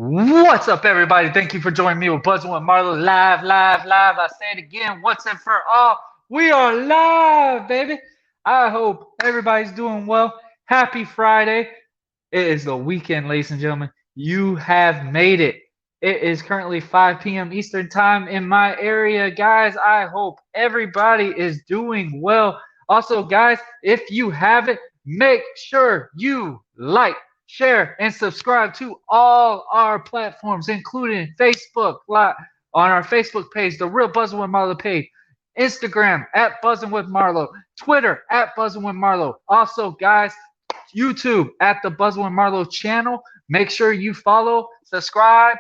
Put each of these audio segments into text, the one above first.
What's up, everybody? Thank you for joining me with Buzzing with Marlowe live, live, live. I say it again, once and for all. We are live, baby. I hope everybody's doing well. Happy Friday. It is the weekend, ladies and gentlemen. You have made it. It is currently 5 p.m. Eastern Time in my area. Guys, I hope everybody is doing well. Also, guys, if you haven't, make sure you like, share, and subscribe to all our platforms, including Facebook Live, on our Facebook page, The Real Buzzing with Marlowe page, Instagram at Buzzing with Marlowe, Twitter at Buzzing with Marlowe. Also, guys, YouTube at the Buzzing with Marlowe channel. Make sure you follow, subscribe,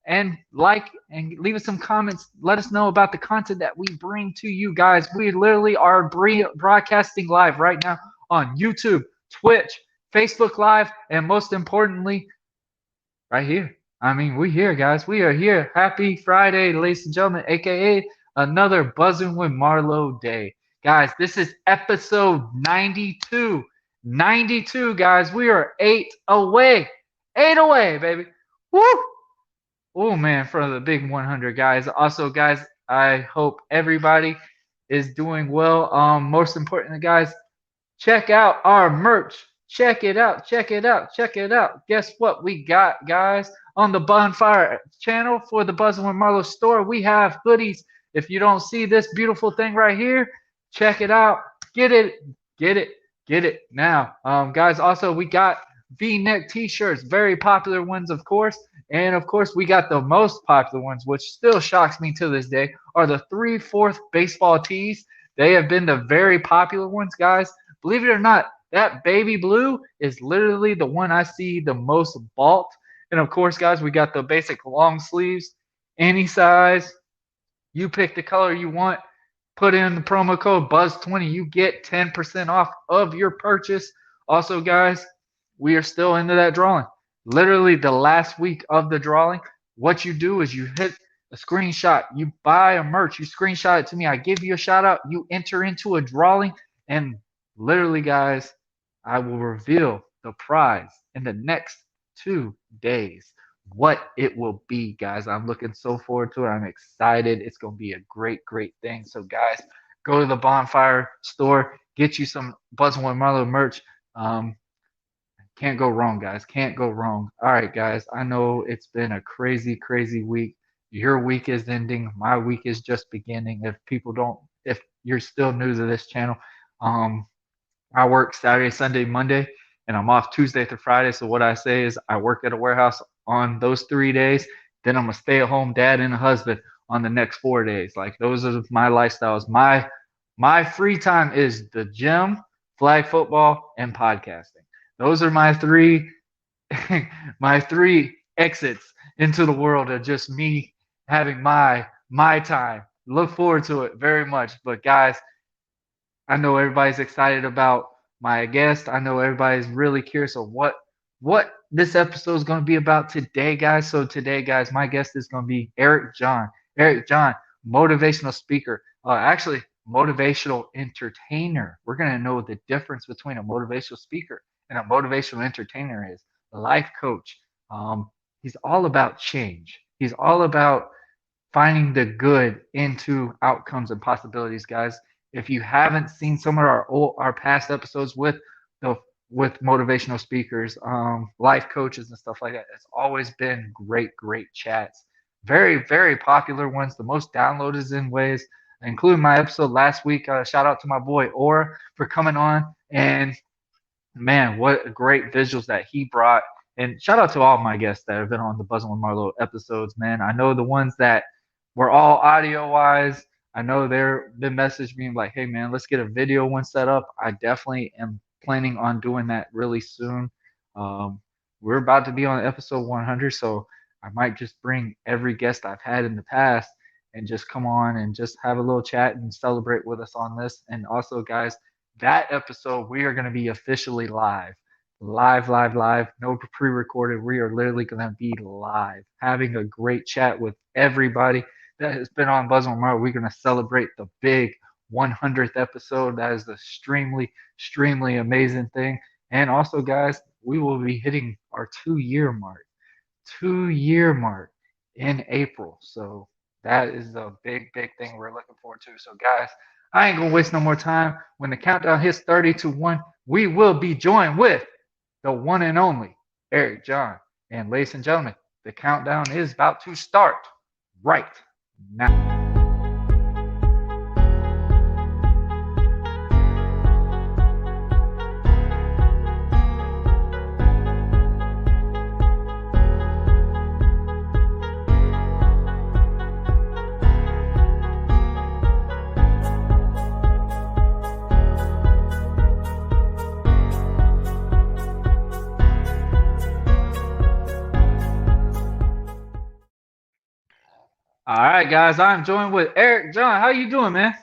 and like, and leave us some comments. Let us know about the content that we bring to you guys. We literally are broadcasting live right now on YouTube, Twitch, Facebook Live, and most importantly, right here. I mean, we here, guys. We are here. Happy Friday, ladies and gentlemen, aka another Buzzing with Marlowe day. Guys, this is episode 92. 92, guys. We are 8 away. 8 away, baby. Woo! Oh, man, for the big 100, guys. Also, guys, I hope everybody is doing well. Most importantly, guys, check out our merch. Check it out. Check it out. Check it out. Guess what we got, guys? On the Bonfire channel for the Buzzing with Marlowe store, we have hoodies. If you don't see this beautiful thing right here, check it out. Get it. Get it. Get it now. Guys, also, we got V-neck t-shirts. Very popular ones, of course. And, of course, we got the most popular ones, which still shocks me to this day, are the 3/4 baseball tees. They have been the very popular ones, guys. Believe it or not, that baby blue is literally the one I see the most bought. And of course, guys, we got the basic long sleeves, any size. You pick the color you want. Put in the promo code BUZZ20. You get 10% off of your purchase. Also, guys, we are still into that drawing. Literally the last week of the drawing. What you do is you hit a screenshot. You buy a merch. You screenshot it to me. I give you a shout out. You enter into a drawing. And literally, guys, I will reveal the prize in the next 2 days. What it will be, guys. I'm looking so forward to it. I'm excited. It's going to be a great, great thing. So, guys, go to the Bonfire store. Get you some Buzzing with Marlowe merch. Can't go wrong, guys. Can't go wrong. All right, guys. I know it's been a crazy, crazy week. Your week is ending. My week is just beginning. If you're still new to this channel, I work Saturday, Sunday, Monday, and I'm off Tuesday through Friday. So what I say is I work at a warehouse on those 3 days. Then I'm a stay-at-home dad and a husband on the next 4 days. Like those are my lifestyles. My free time is the gym, flag football, and podcasting. Those are my three my three exits into the world of just me having my time. Look forward to it very much. But guys, I know everybody's excited about my guest. I know everybody's really curious of what this episode is going to be about today, guys. So today, guys, my guest is going to be Eric John. Eric John, motivational speaker. Actually, motivational entertainer. We're going to know the difference between a motivational speaker and a motivational entertainer is. A life coach. He's all about change. He's all about finding the good into outcomes and possibilities, guys. If you haven't seen some of our past episodes the with motivational speakers, life coaches and stuff like that, it's always been great, great chats. Very, very popular ones. The most downloaded in ways, including my episode last week. Shout out to my boy Aura for coming on, and man, what great visuals that he brought. And shout out to all my guests that have been on the Buzzing with Marlowe episodes, man. I know the ones that were all audio wise. I know they're been messaged me like, hey man, let's get a video one set up. I definitely am planning on doing that really soon. We're about to be on episode 100, so I might just bring every guest I've had in the past and just come on and just have a little chat and celebrate with us on this. And also, guys, that episode we are going to be officially live. Live, live, live. No pre recorded. We are literally going to be live, having a great chat with everybody that has been on Buzzing with Marlowe. We're going to celebrate the big 100th episode. That is the extremely, extremely amazing thing. And also, guys, we will be hitting our 2-year mark. 2-year mark in April. So that is a big, big thing we're looking forward to. So, guys, I ain't going to waste no more time. When the countdown hits 30 to 1, we will be joined with the one and only Eric John. And, ladies and gentlemen, the countdown is about to start right now. All right, guys, I'm joined with Eric John. How you doing, man?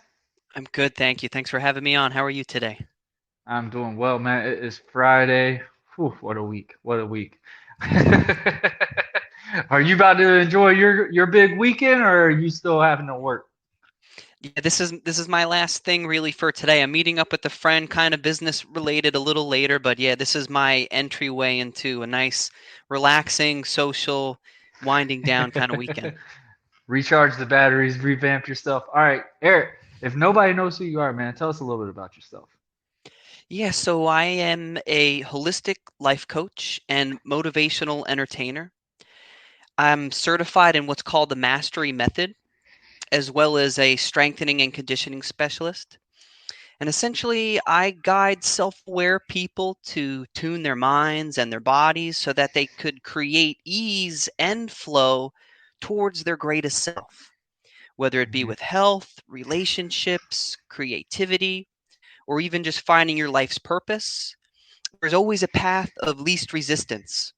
I'm good, thank you. Thanks for having me on. How are you today? I'm doing well, man. It is Friday. Whew, what a week! What a week! Are you about to enjoy your big weekend, or are you still having to work? Yeah, this is my last thing really for today. I'm meeting up with a friend, kind of business related a little later, but yeah, this is my entryway into a nice, relaxing, social, winding down kind of weekend. Recharge the batteries, revamp yourself. All right, Eric. If nobody knows who you are, man, tell us a little bit about yourself. Yeah, so I am a holistic life coach and motivational entertainer. I'm certified in what's called the mastery method, as well as a strengthening and conditioning specialist. And essentially, I guide self aware people to tune their minds and their bodies so that they could create ease and flow towards their greatest self, whether it be Hmm. with health, relationships, creativity, or even just finding your life's purpose. There's always a path of least resistance.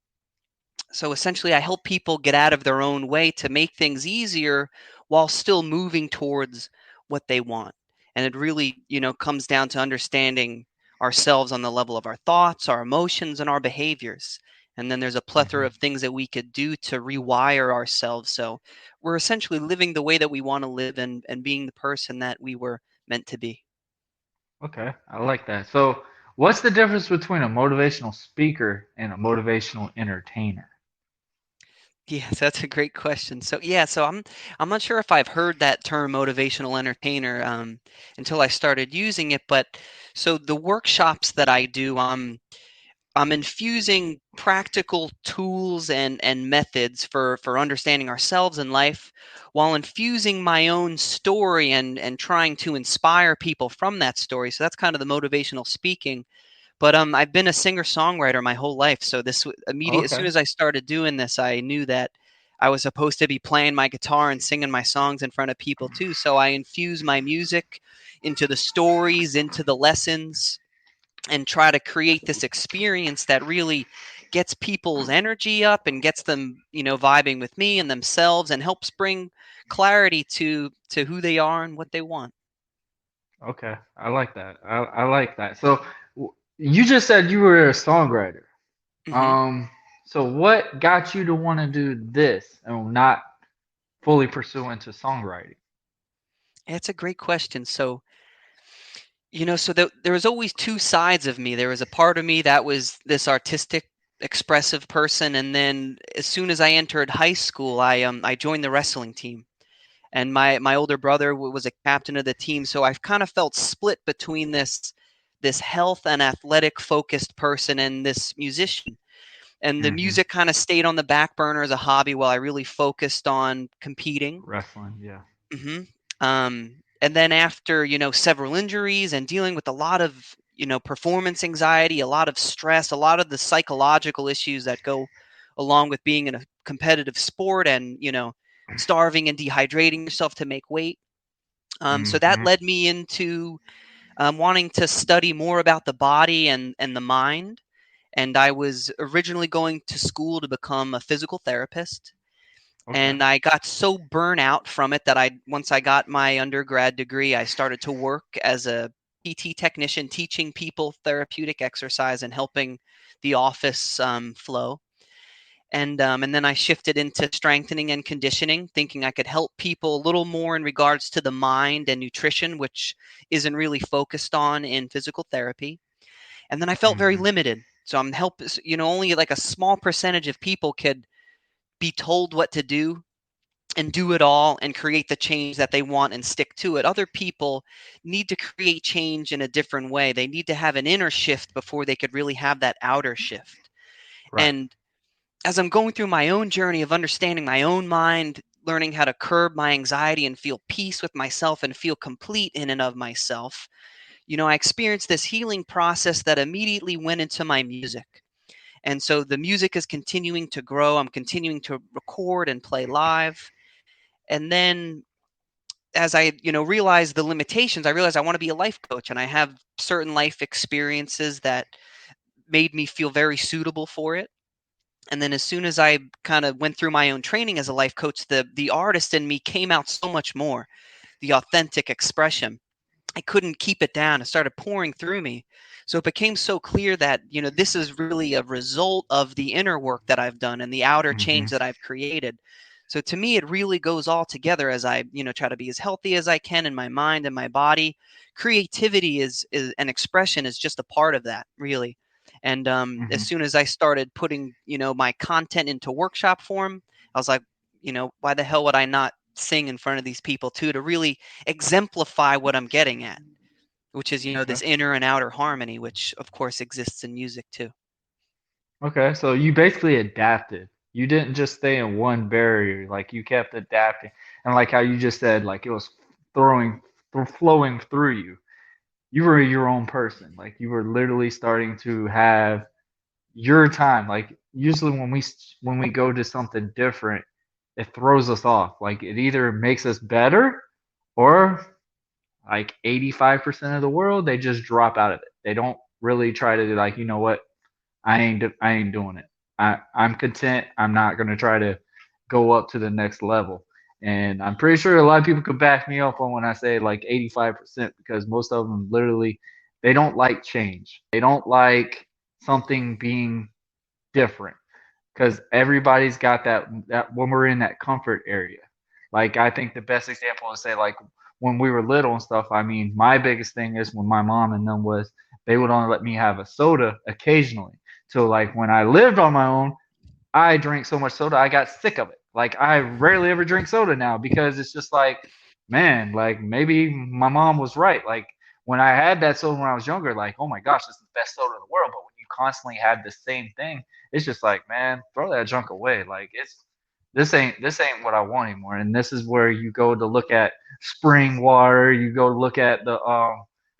So essentially, I help people get out of their own way to make things easier while still moving towards what they want. And it really, comes down to understanding ourselves on the level of our thoughts, our emotions, and our behaviors. And then there's a plethora Hmm. of things that we could do to rewire ourselves. So we're essentially living the way that we want to live and being the person that we were meant to be. Okay, I like that. So, what's the difference between a motivational speaker and a motivational entertainer? Yes, that's a great question. So yeah, so I'm not sure if I've heard that term motivational entertainer until I started using it, but so the workshops that I do, I'm infusing practical tools and methods for understanding ourselves in life while infusing my own story and trying to inspire people from that story. So that's kind of the motivational speaking. But I've been a singer-songwriter my whole life, so immediate as soon Okay. as I started doing this, I knew that I was supposed to be playing my guitar and singing my songs in front of people too. So I infuse my music into the stories, into the lessons, and try to create this experience that really gets people's energy up and gets them, vibing with me and themselves and helps bring clarity to who they are and what they want. Okay, I like that. I like that. So, you just said you were a songwriter. hmm Um, so what got you to want to do this and not fully pursue into songwriting? It's a great question. So there was always two sides of me. There was a part of me that was this artistic, expressive person, and then as soon as I entered high school, I joined the wrestling team, and my older brother was a captain of the team. So I've kind of felt split between this health and athletic focused person and this musician. And the Hmm. music kind of stayed on the back burner as a hobby while I really focused on competing. Wrestling, yeah. hmm and then after, several injuries and dealing with a lot of, performance anxiety, a lot of stress, a lot of the psychological issues that go along with being in a competitive sport and, starving and dehydrating yourself to make weight. So that Hmm. led me into wanting to study more about the body and the mind. And I was originally going to school to become a physical therapist, Okay. and I got so burnt out from it that once I got my undergrad degree, I started to work as a PT technician, teaching people therapeutic exercise and helping the office flow. And then I shifted into strengthening and conditioning, thinking I could help people a little more in regards to the mind and nutrition, which isn't really focused on in physical therapy. And then I felt very Hmm. limited. So only like a small percentage of people could be told what to do and do it all and create the change that they want and stick to it. Other people need to create change in a different way. They need to have an inner shift before they could really have that outer shift. Right. And as I'm going through my own journey of understanding my own mind, learning how to curb my anxiety and feel peace with myself and feel complete in and of myself, I experienced this healing process that immediately went into my music. And so the music is continuing to grow. I'm continuing to record and play live. And then as I, realized the limitations, I realized I want to be a life coach, and I have certain life experiences that made me feel very suitable for it. And then as soon as I kind of went through my own training as a life coach, the artist in me came out so much more, the authentic expression. I couldn't keep it down. It started pouring through me. So it became so clear that, this is really a result of the inner work that I've done and the outer change Hmm. that I've created. So to me, it really goes all together as I, try to be as healthy as I can in my mind and my body. Creativity is an expression is just a part of that, really. And as Hmm. soon as I started putting, my content into workshop form, I was like, why the hell would I not sing in front of these people too, to really exemplify what I'm getting at, which is, Okay. this inner and outer harmony, which of course exists in music too. Okay. So you basically adapted. You didn't just stay in one barrier. Like you kept adapting, and like how you just said, like it was throwing, flowing through you. You were your own person. Like you were literally starting to have your time. Like usually when we go to something different, it throws us off. Like it either makes us better or like 85% of the world, they just drop out of it. They don't really try to do like, you know what? I ain't doing it. I'm content. I'm not going to try to go up to the next level. And I'm pretty sure a lot of people could back me up on when I say like 85% because most of them literally they don't like change. They don't like something being different because everybody's got that when we're in that comfort area. Like I think the best example is say like when we were little and stuff. I mean, my biggest thing is when my mom and them was they would only let me have a soda occasionally. So like when I lived on my own, I drank so much soda, I got sick of it. Like I rarely ever drink soda now because it's just like, man, like maybe my mom was right. Like when I had that soda when I was younger, like, oh my gosh, this is the best soda in the world. But when you constantly have the same thing, it's just like, man, throw that junk away. Like it's this ain't what I want anymore. And this is where you go to look at spring water, you go look at the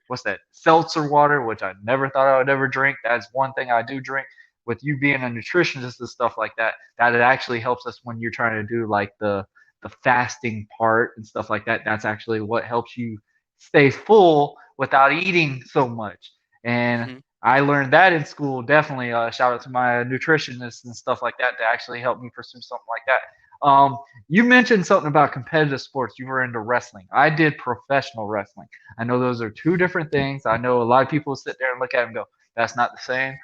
what's that, seltzer water, which I never thought I would ever drink. That's one thing I do drink with you being a nutritionist and stuff like that, that it actually helps us when you're trying to do like the fasting part and stuff like that. That's actually what helps you stay full without eating so much. And Hmm. I learned that in school. Definitely, shout out to my nutritionists and stuff like that to actually help me pursue something like that. You mentioned something about competitive sports. You were into wrestling. I did professional wrestling. I know those are two different things. I know a lot of people sit there and look at it and go, "That's not the same."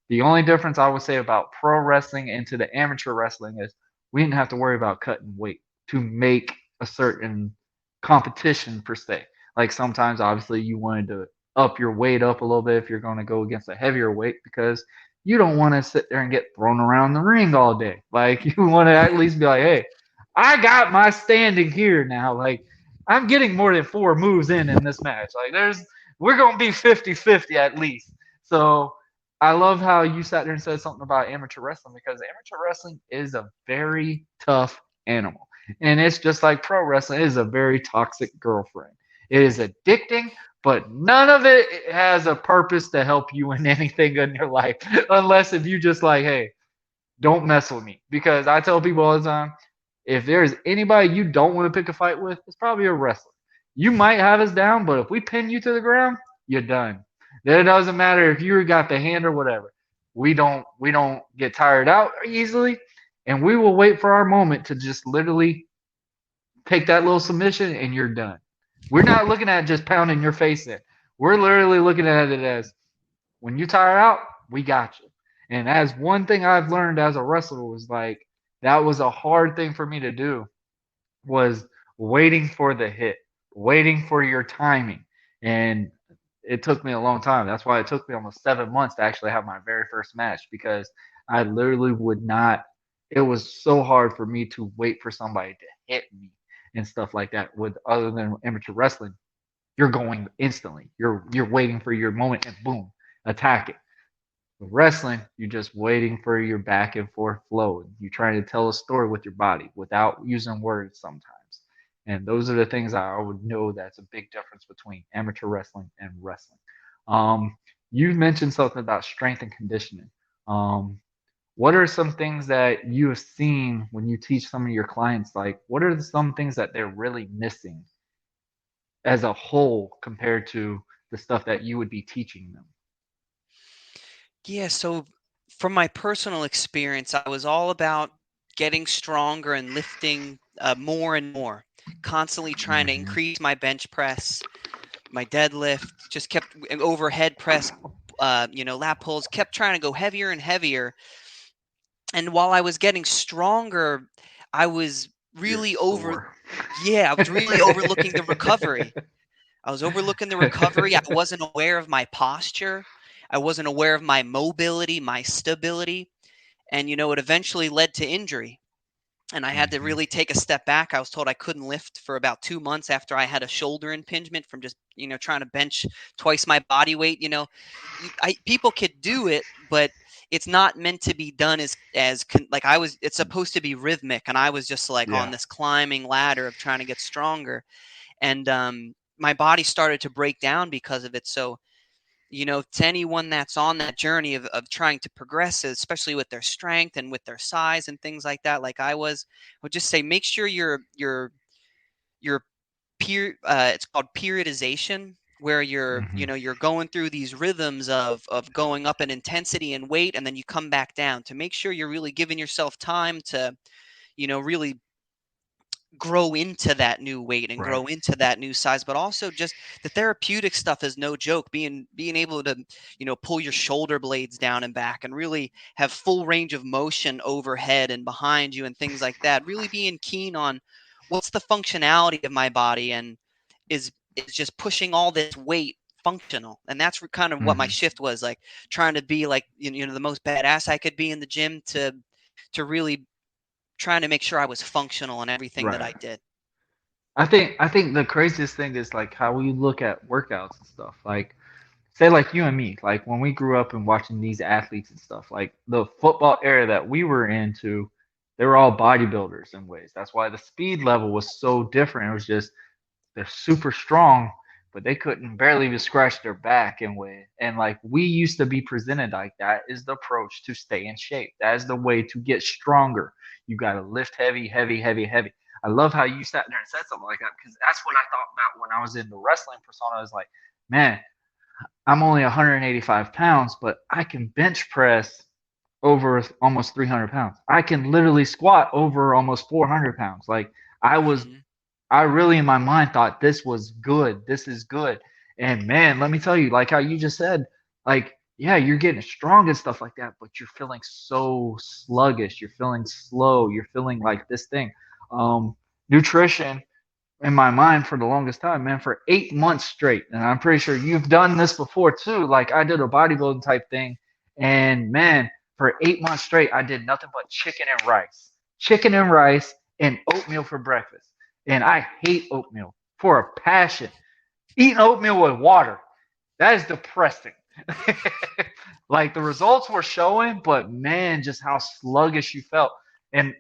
The only difference I would say about pro wrestling into the amateur wrestling is we didn't have to worry about cutting weight to make a certain competition per se. Like sometimes, obviously, you wanted to up your weight up a little bit if you're going to go against a heavier weight because you don't want to sit there and get thrown around the ring all day. Like you want to at least be like, hey, I got my standing here now. Like I'm getting more than four moves in this match. Like we're going to be 50-50 at least. So I love how you sat there and said something about amateur wrestling because amateur wrestling is a very tough animal. And it's just like pro wrestling, it is a very toxic girlfriend. It is addicting, but none of it has a purpose to help you in anything in your life. Unless if you just like, hey, don't mess with me. Because I tell people all the time, if there's anybody you don't want to pick a fight with, it's probably a wrestler. You might have us down, but if we pin you to the ground, you're done. Then it doesn't matter if you got the hand or whatever. We don't get tired out easily, and we will wait for our moment to just literally take that little submission and you're done. We're not looking at just pounding your face in. We're literally looking at it as when you tire out, we got you. And as one thing I've learned as a wrestler was like that was a hard thing for me to do was waiting for the hit, waiting for your timing. And it took me a long time. That's why it took me almost 7 months to actually have my very first match because I literally would not. it was so hard for me to wait for somebody to hit me and stuff like that. With other than amateur wrestling, you're going instantly. You're waiting for your moment and boom, attack it. With wrestling, you're just waiting for your back and forth flow. You're trying to tell a story with your body without using words sometimes. And those are the things I would know that's a big difference between amateur wrestling and wrestling. Um, you mentioned something about strength and conditioning. Um, what are some things that you have seen when you teach some of your clients? Like, what are some things that they're really missing as a whole compared to the stuff that you would be teaching them? Yeah, so from my personal experience, I was all about getting stronger and lifting more and more, constantly trying to Mm-hmm. increase my bench press, my deadlift, just kept overhead press, lat pulls, kept trying to go heavier and heavier. And while I was getting stronger, I was You're really sore. yeah, I was really overlooking the recovery. I was overlooking the recovery. I wasn't aware of my posture. I wasn't aware of my mobility, my stability. And, it eventually led to injury. And I had to Mhm. really take a step back. I was told I couldn't lift for about 2 months after I had a shoulder impingement from just, trying to bench twice my body weight. People could do it, but it's not meant to be done like it's supposed to be rhythmic. And I was just like on Yeah. this climbing ladder of trying to get stronger. And my body started to break down because of it. So, to anyone that's on that journey of trying to progress, especially with their strength and with their size and things like that, like I would just say make sure your it's called periodization, where Mhm. you're going through these rhythms of going up in intensity and weight, and then you come back down to make sure you're really giving yourself time to, really grow into that new weight and Right. grow into that new size. But also just the therapeutic stuff is no joke. Being able to, pull your shoulder blades down and back and really have full range of motion overhead and behind you and things like that, really being keen on what's the functionality of my body, and is just pushing all this weight functional. And that's kind of what my Mhm. shift was like, trying to be like, the most badass I could be in the gym, to really trying to make sure I was functional in everything that Right. I did. I think the craziest thing is like how we look at workouts and stuff. Like say like you and me, like when we grew up and watching these athletes and stuff, like the football era that we were into, they were all bodybuilders in ways. That's why the speed level was so different. It was just they're super strong, but they couldn't barely even scratch their back in way. And like we used to be presented like that is the approach to stay in shape. That is the way to get stronger. You got to lift heavy, heavy, heavy, heavy. I love how you sat there and said something like that because that's what I thought about when I was in the wrestling persona. I was like, man, I'm only 185 pounds, but I can bench press over almost 300 pounds. I can literally squat over almost 400 pounds. Like I was Mhm. I really in my mind thought this was good. This is good. And man, let me tell you, like how you just said, like, yeah, you're getting strong and stuff like that, but you're feeling so sluggish. You're feeling slow. You're feeling like this thing. Nutrition in my mind for the longest time, man, for 8 months straight. And I'm pretty sure you've done this before too. Like I did a bodybuilding type thing, and man, for 8 months straight, I did nothing but chicken and rice, and oatmeal for breakfast. And I hate oatmeal for a passion. Eating oatmeal with water, that is depressing. Like the results were showing, but man, just how sluggish you felt. And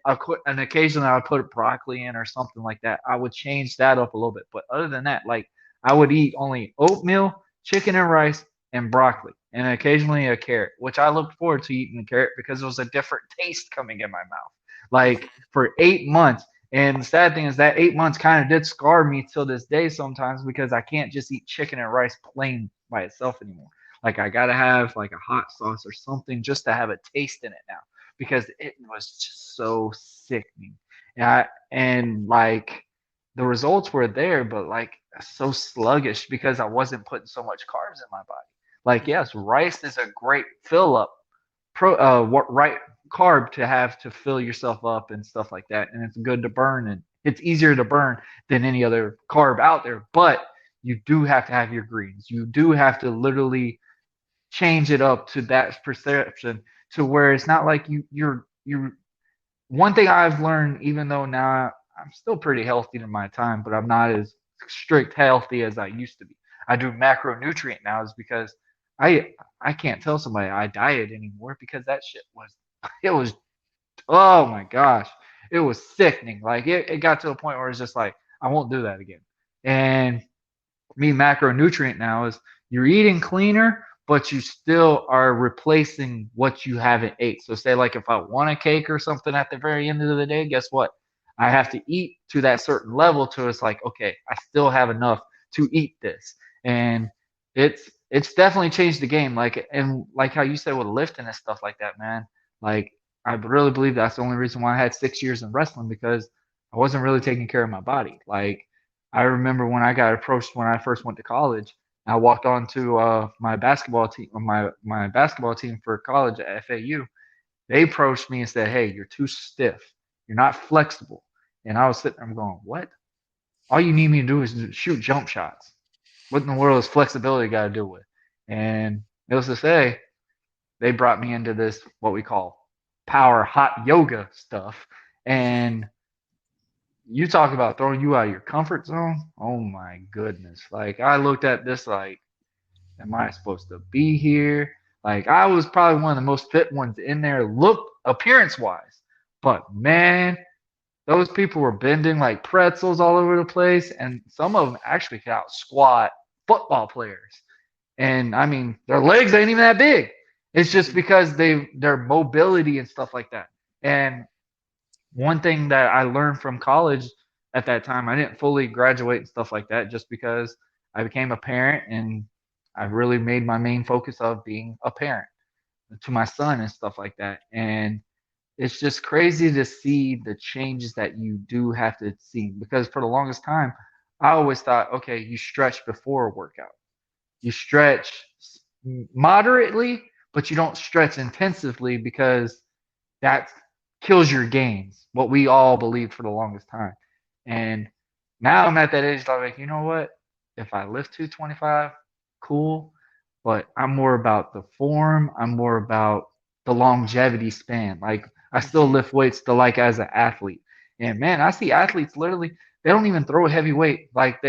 occasionally I would put broccoli in or something like that. I would change that up a little bit. But other than that, like I would eat only oatmeal, chicken and rice, and broccoli, and occasionally a carrot, which I looked forward to eating the carrot because it was a different taste coming in my mouth. Like for 8 months. And the sad thing is that 8 months kind of did scar me till this day sometimes because I can't just eat chicken and rice plain by itself anymore. Like I gotta have like a hot sauce or something just to have a taste in it now because it was just so sickening. And like the results were there, but like so sluggish because I wasn't putting so much carbs in my body. Like Mhm. yes, rice is a great fill up what right carb to have to fill yourself up and stuff like that, and it's good to burn and it's easier to burn than any other carb out there. But you do have to have your greens. You do have to literally change it up to that perception to where it's not like you're one thing I've learned, even though now I'm still pretty healthy in my time, but I'm not as strict healthy as I used to be. I do macronutrient now is because I can't tell somebody I diet anymore because that shit was it was oh my gosh, it was sickening. Like it got to a point where it's just like I won't do that again. And me macronutrient now is you're eating cleaner, but you still are replacing what you haven't ate. So say like if I want a cake or something at the very end of the day, guess what? I have to eat to that certain level to it's like, okay, I still have enough to eat this. And it's definitely changed the game. Like and like how you said with lifting and stuff like that, man. Like I really believe that's the only reason why I had 6 years in wrestling because I wasn't really taking care of my body. Like I remember when I got approached when I first went to college. I walked on to my basketball team, my basketball team for college at FAU. They approached me and said, "Hey, you're too stiff. You're not flexible." And I was sitting there going, "What? All you need me to do is shoot jump shots. What in the world is flexibility got to do with?" And needless to say, they brought me into this what we call power hot yoga stuff, Hmm. and you talk about throwing you out of your comfort zone. Oh my goodness. Like I looked at this like, am I supposed to be here? Like I was probably one of the most fit ones in there, look appearance wise. But man, those people were bending like pretzels all over the place, and some of them actually could out squat football players. And I mean, their legs ain't even that big. It's just Hmm. because their mobility and stuff like that. And one thing that I learned from college at that time, I didn't fully graduate and stuff like that just because I became a parent and I really made my main focus of being a parent to my son and stuff like that. And it's just crazy to see the changes that you do have to see because for the longest time, I always thought, okay, you stretch before a workout. You stretch moderately, but you don't stretch intensively because that kills your gains. What we all believed for the longest time. And now I'm at that age like, you know what? If I lift 225, cool. But I'm more about the form. I'm more about the longevity span. Like I still Hmm. lift weights to like as an athlete. And man, I see athletes literally they don't even throw a heavy weight. Like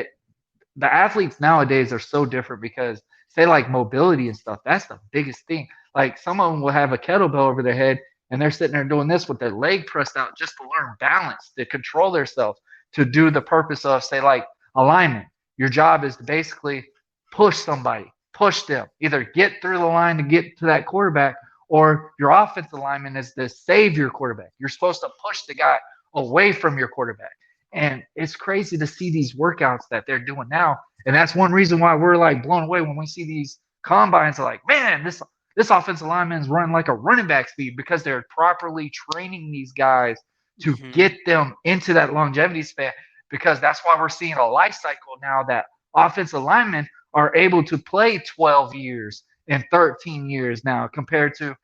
the athletes nowadays are so different because say like mobility and stuff, that's the biggest thing. Like some of them will have a kettlebell over their head and they're sitting there doing this with their leg pressed out just to learn balance, to control themselves, to do the purpose of say like alignment. Your job is to basically push somebody, push them, either get through the line to get to that quarterback, or your offensive alignment is to save your quarterback. You're supposed to push the guy away from your quarterback. And it's crazy to see these workouts that they're doing now. And that's one reason why we're like blown away when we see these combines. Are like, man, this offensive lineman is running like a running back speed because they're properly training these guys to Hmm. get them into that longevity span. Because that's why we're seeing a life cycle now that offensive linemen are able to play 12 years and 13 years now compared to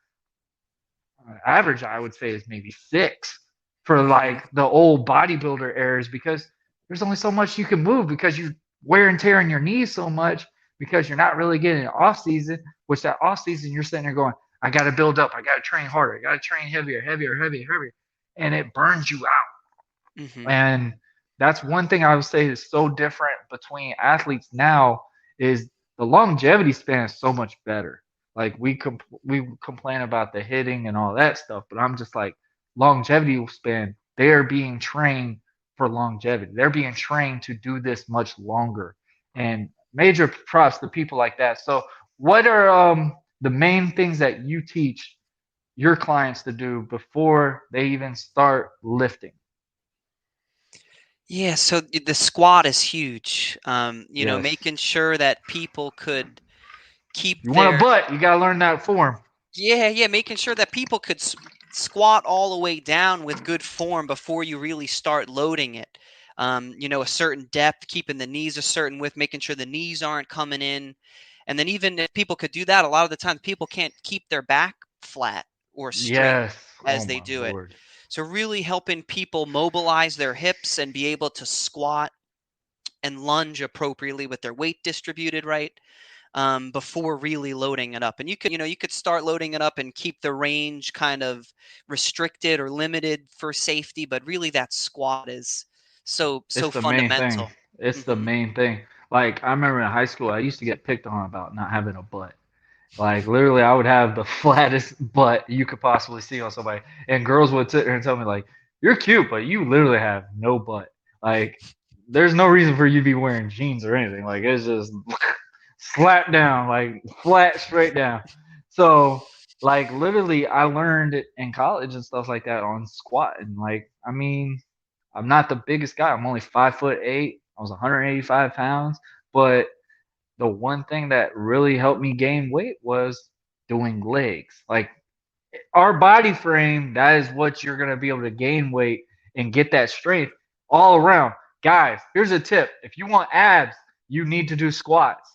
average I would say is maybe 6 for Hmm. like the old bodybuilder eras because there's only so much you can move because you wear and tear in your knees so much because you're not really getting off season, which that off season you're sitting there going, I got to build up, I got to train harder, I got to train heavier, heavier, heavier, heavier, and it burns you out. Hmm. And that's one thing I would say is so different between athletes now is the longevity span is so much better. Like we complain about the hitting and all that stuff, but I'm just like longevity span. They're being trained for longevity. They're being trained to do this much longer. And major props to people like that. So, what are the main things that you teach your clients to do before they even start lifting? Yeah, so the squat is huge. Yes. Making sure that people could keep You want a their butt, you gotta learn that form. yeah, making sure that people could squat all the way down with good form before you really start loading it. A certain depth, keeping the knees a certain width, making sure the knees aren't coming in. And then even if people could do that, a lot of the time people can't keep their back flat or straight Yes. Oh as they my do it. lord. So really helping people mobilize their hips and be able to squat and lunge appropriately with their weight distributed right. before really loading it up. And you could start loading it up and keep the range kind of restricted or limited for safety, but really that squat is so It's the main thing. fundamental. It's the Hmm. main thing. Like I remember in high school, I used to get picked on about not having a butt. Like literally, I would have the flattest butt you could possibly see on somebody, and girls would sit there and tell me like, "You're cute, but you literally have no butt. Like, there's no reason for you to be wearing jeans or anything. Like, it's just slap down, like flat straight down." So, like literally, I learned it in college and stuff like that on squatting. Like, I mean, I'm not the biggest guy. I'm only 5'8". I was 185 pounds, but the one thing that really helped me gain weight was doing legs. Like our body frame, that is what you're going to be able to gain weight and get that strength all around. Guys, here's a tip. If you want abs, you need to do squats.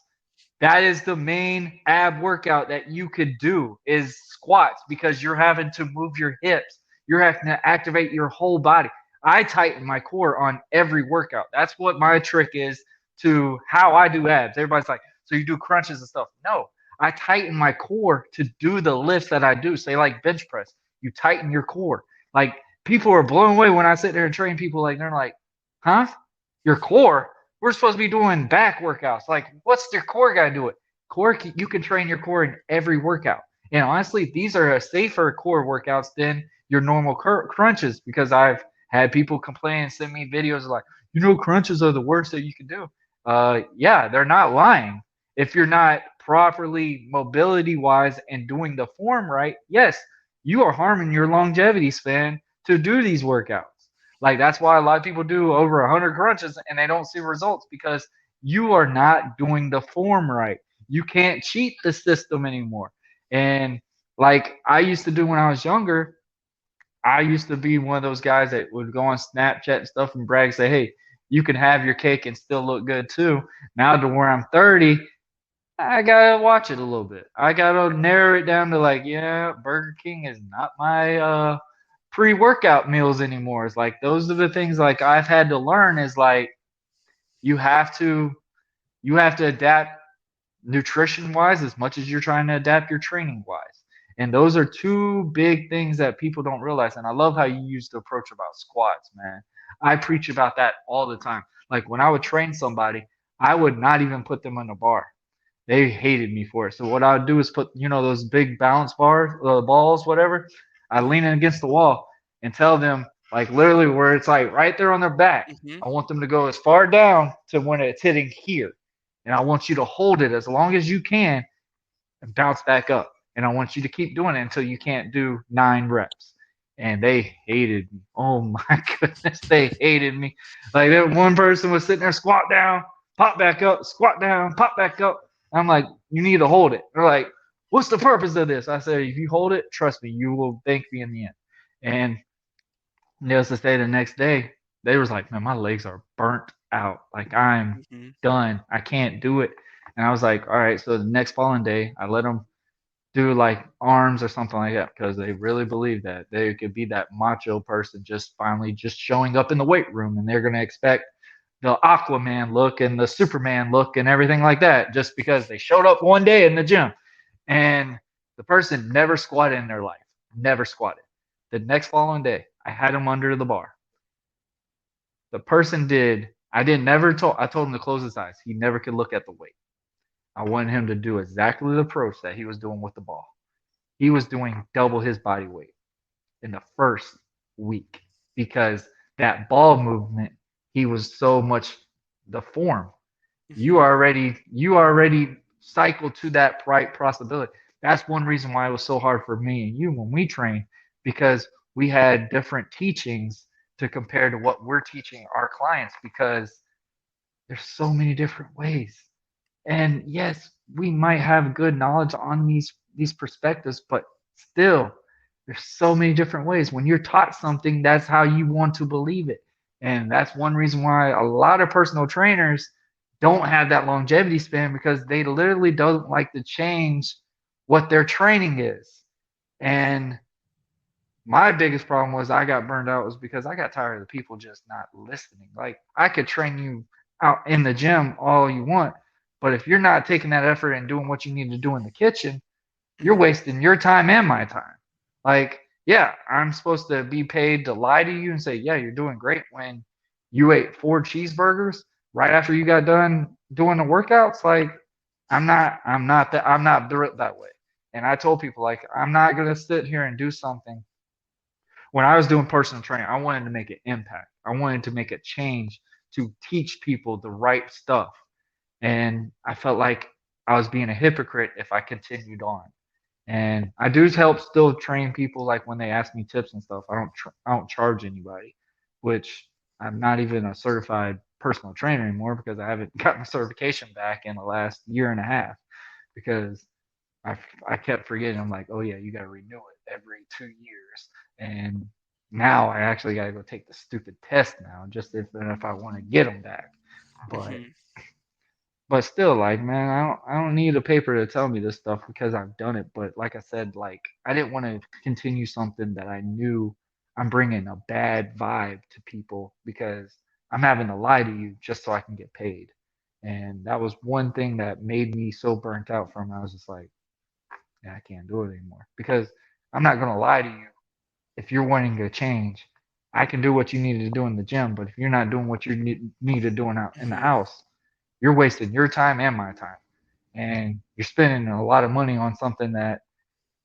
That is the main ab workout that you could do is squats because you're having to move your hips. You're having to activate your whole body. I tighten my core on every workout. That's what my trick is to how I do abs. Everybody's like, so you do crunches and stuff. No, I tighten my core to do the lifts that I do. Say like bench press. You tighten your core. Like people are blown away when I sit there and train people. Like they're like, huh? Your core? We're supposed to be doing back workouts. Like, what's your core got to do it? Core, you can train your core in every workout. And honestly, these are a safer core workouts than your normal crunches because I've had people complain and send me videos like, crunches are the worst that you can do. Yeah, they're not lying. If you're not properly mobility wise and doing the form right, yes, you are harming your longevity span to do these workouts. Like that's why a lot of people do over 100 crunches and they don't see results because you are not doing the form right. You can't cheat the system anymore. And like I used to do when I was younger, I used to be one of those guys that would go on Snapchat and stuff and brag, say, "Hey, you can have your cake and still look good too." Now to where I'm 30, I gotta watch it a little bit. I gotta narrow it down to like, yeah, Burger King is not my pre-workout meals anymore. It's like those are the things like I've had to learn is like you have to you have to adapt nutrition wise as much as you're trying to adapt your training wise. And those are two big things that people don't realize. And I love how you use the approach about squats, man. I preach about that all the time. Like when I would train somebody, I would not even put them on the bar. They hated me for it. So what I would do is put, those big balance bars, balls, whatever. I lean it against the wall and tell them like literally where it's like right there on their back. Hmm. I want them to go as far down to when it's hitting here, and I want you to hold it as long as you can and bounce back up. And I want you to keep doing it until you can't do 9 reps. And they hated me. Oh my goodness, they hated me. Like that one person was sitting there, squat down, pop back up, squat down, pop back up. I'm like, you need to hold it. They're like, what's the purpose of this? I said, if you hold it, trust me, you will thank me in the end. And needless to say, the next day, they was like, man, my legs are burnt out. Like I'm Hmm. done. I can't do it. And I was like, all right. So the next following day, I let them do like arms or something like that because they really believe that they could be that macho person just finally just showing up in the weight room and they're going to expect the Aquaman look and the Superman look and everything like that just because they showed up one day in the gym and the person never squatted in their life, never squatted. The next following day, I had them under the bar. The person did. I didn't never told. I told him to close his eyes. He never could look at the weight. I wanted him to do exactly the approach that he was doing with the ball. He was doing double his body weight in the first week because that ball movement, he was so much the form. Hmm. You already cycled to that right possibility. That's one reason why it was so hard for me and you when we trained because we had different teachings to compare to what we're teaching our clients because there's so many different ways. And yes, we might have good knowledge on these perspectives, but still, there's so many different ways. When you're taught something, that's how you want to believe it. And that's one reason why a lot of personal trainers don't have that longevity span because they literally don't like to change what their training is. And my biggest problem was I got burned out was because I got tired of the people just not listening. Like I could train you out in the gym all you want, But if you're not taking that effort and doing what you need to do in the kitchen, you're Mhm. wasting your time and my time. Like, yeah, I'm supposed to be paid to lie to you and say, yeah, you're doing great when you ate 4 cheeseburgers right after you got done doing the workouts. Like, I'm not built that way. And I told people, like, I'm not going to sit here and do something. When I was doing personal training, I wanted to make an impact. I wanted to make a change to teach people the right stuff. And I felt like I was being a hypocrite if I continued on. And I do help still train people, like when they ask me tips and stuff. I don't charge anybody, which I'm not even a certified personal trainer anymore because I haven't gotten my certification back in the last year and a half because I I kept forgetting. I'm like, oh yeah, you got to renew it every 2 years, and now I actually got to go take the stupid test now, just if I want to get them back. But Mhm. still, like, man, I don't need a paper to tell me this stuff because I've done it. But like I said, like, I didn't want to continue something that I knew I'm bringing a bad vibe to people because I'm having to lie to you just so I can get paid. And that was one thing that made me so burnt out from it. I was just like, yeah, I can't do it anymore because I'm not gonna lie to you. If you're wanting to change, I can do what you need to do in the gym, but if you're not doing what you need to do out in the Mhm. house, you're wasting your time and my time, and you're spending a lot of money on something that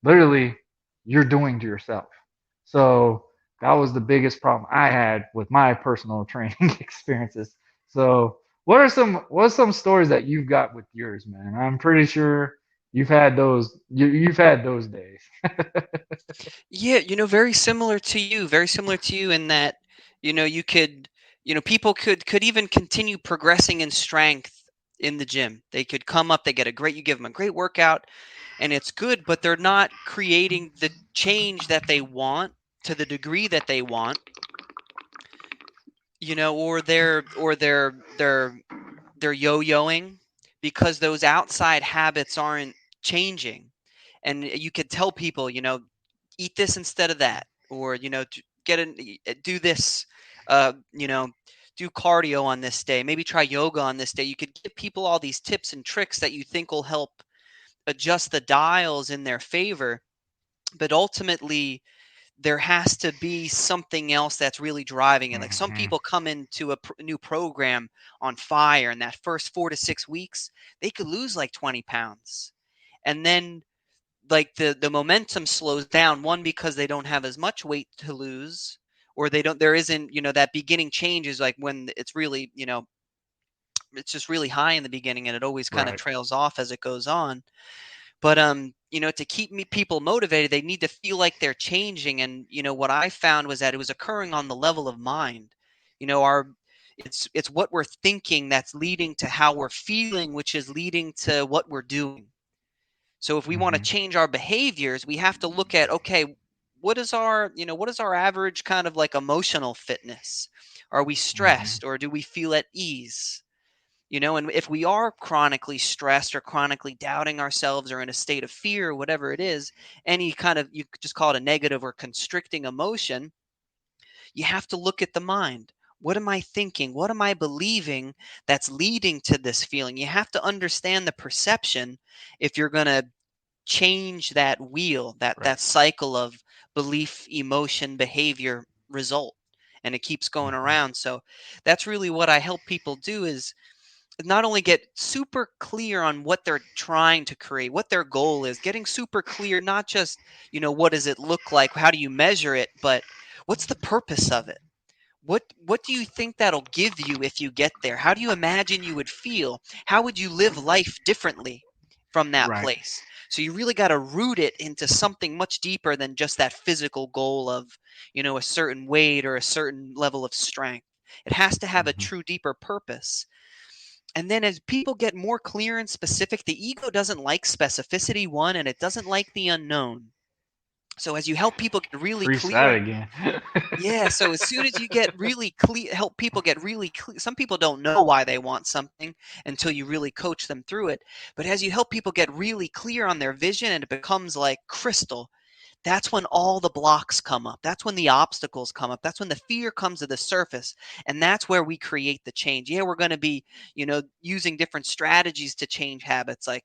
literally you're doing to yourself. So that was the biggest problem I had with my personal training experiences. So what are some stories that you've got with yours, man? I'm pretty sure you've had those days. Yeah, very similar to you, very similar to you in that, you could, people could even continue progressing in strength in the gym. They could come up, they get a great, you give them a great workout and it's good, but they're not creating the change that they want to the degree that they want, or they're yo-yoing because those outside habits aren't changing. And you could tell people, eat this instead of that, or do this, uh, you know, do cardio on this day, maybe try yoga on this day. You could give people all these tips and tricks that you think will help adjust the dials in their favor, but ultimately there has to be something else that's really driving it. Like some Hmm. people come into a new program on fire, and that first 4 to 6 weeks, they could lose like 20 pounds. And then like the momentum slows down, one because they don't have as much weight to lose, or there isn't, that beginning change is like when it's really, it's just really high in the beginning and it always kind of Right. trails off as it goes on. But to keep people motivated, they need to feel like they're changing. And what I found was that it was occurring on the level of mind. Our it's what we're thinking that's leading to how we're feeling, which is leading to what we're doing. So if we want to Hmm. change our behaviors, we have to look at, okay, what is our average kind of like emotional fitness? Are we Hmm. stressed or do we feel at ease? And if we are chronically stressed or chronically doubting ourselves or in a state of fear, whatever it is, any kind of, you could just call it a negative or constricting emotion, you have to look at the mind. What am I thinking? What am I believing that's leading to this feeling? You have to understand the perception if you're going to change that wheel, that Right. cycle of belief, emotion, behavior, result. And it keeps going Hmm. around. So that's really what I help people do, is not only get super clear on what they're trying to create, what their goal is, getting super clear, not just, what does it look like? How do you measure it? But what's the purpose of it? What do you think that'll give you if you get there? How do you imagine you would feel? How would you live life differently from that Right. place? So you really got to root it into something much deeper than just that physical goal of, a certain weight or a certain level of strength. It has to have a Hmm. true deeper purpose. And then as people get more clear and specific, the ego doesn't like specificity, one, and it doesn't like the unknown. So as you help people get really Preach that clear, again. yeah, so as soon as you get really clear, help people get really clear. Some people don't know why they want something until you really coach them through it. But as you help people get really clear on their vision and it becomes like crystal, that's when all the blocks come up. That's when the obstacles come up. That's when the fear comes to the surface. And that's where we create the change. Yeah, we're going to be, using different strategies to change habits. Like,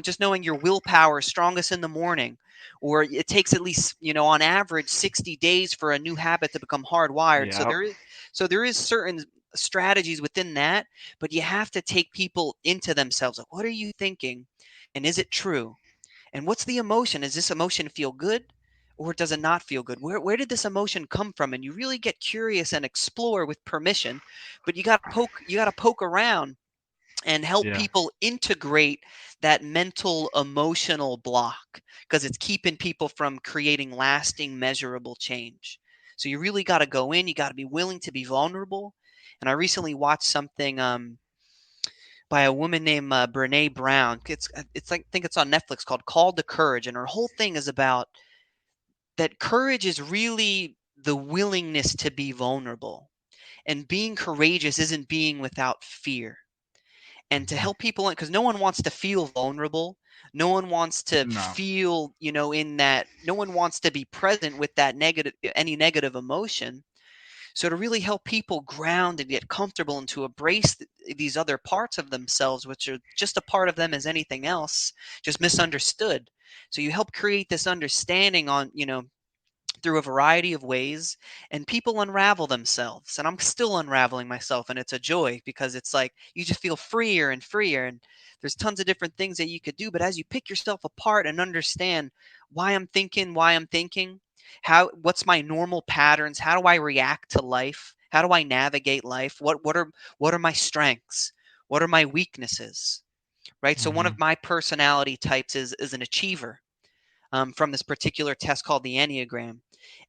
just knowing your willpower is strongest in the morning, or it takes at least, on average 60 days for a new habit to become hardwired. So Yep. there is certain strategies within that, but you have to take people into themselves. Like, what are you thinking? And is it true? And what's the emotion? Does this emotion feel good or does it not feel good? Where did this emotion come from? And you really get curious and explore with permission, but you got to poke around and help Yeah. people integrate that mental emotional block, because it's keeping people from creating lasting measurable change. So you really got to go in, you got to be willing to be vulnerable. And I recently watched something by a woman named Brene Brown. It's like, I think it's on Netflix, called Called to Courage, and her whole thing is about that courage is really the willingness to be vulnerable, and being courageous isn't being without fear. And to Mhm. help people, because no one wants to feel vulnerable, no one wants to No. feel, in that, no one wants to be present with that any negative emotion. So to really help people ground and get comfortable and to embrace these other parts of themselves, which are just a part of them as anything else, just misunderstood. So you help create this understanding on, through a variety of ways, and people unravel themselves. And I'm still unraveling myself, and it's a joy, because it's like you just feel freer and freer, and there's tons of different things that you could do. But as you pick yourself apart and understand why I'm thinking, what's my normal patterns, how do I react to life, how do I navigate life, what are my strengths, what are my weaknesses, right? So one Hmm. of my personality types is an achiever, from this particular test called the Enneagram.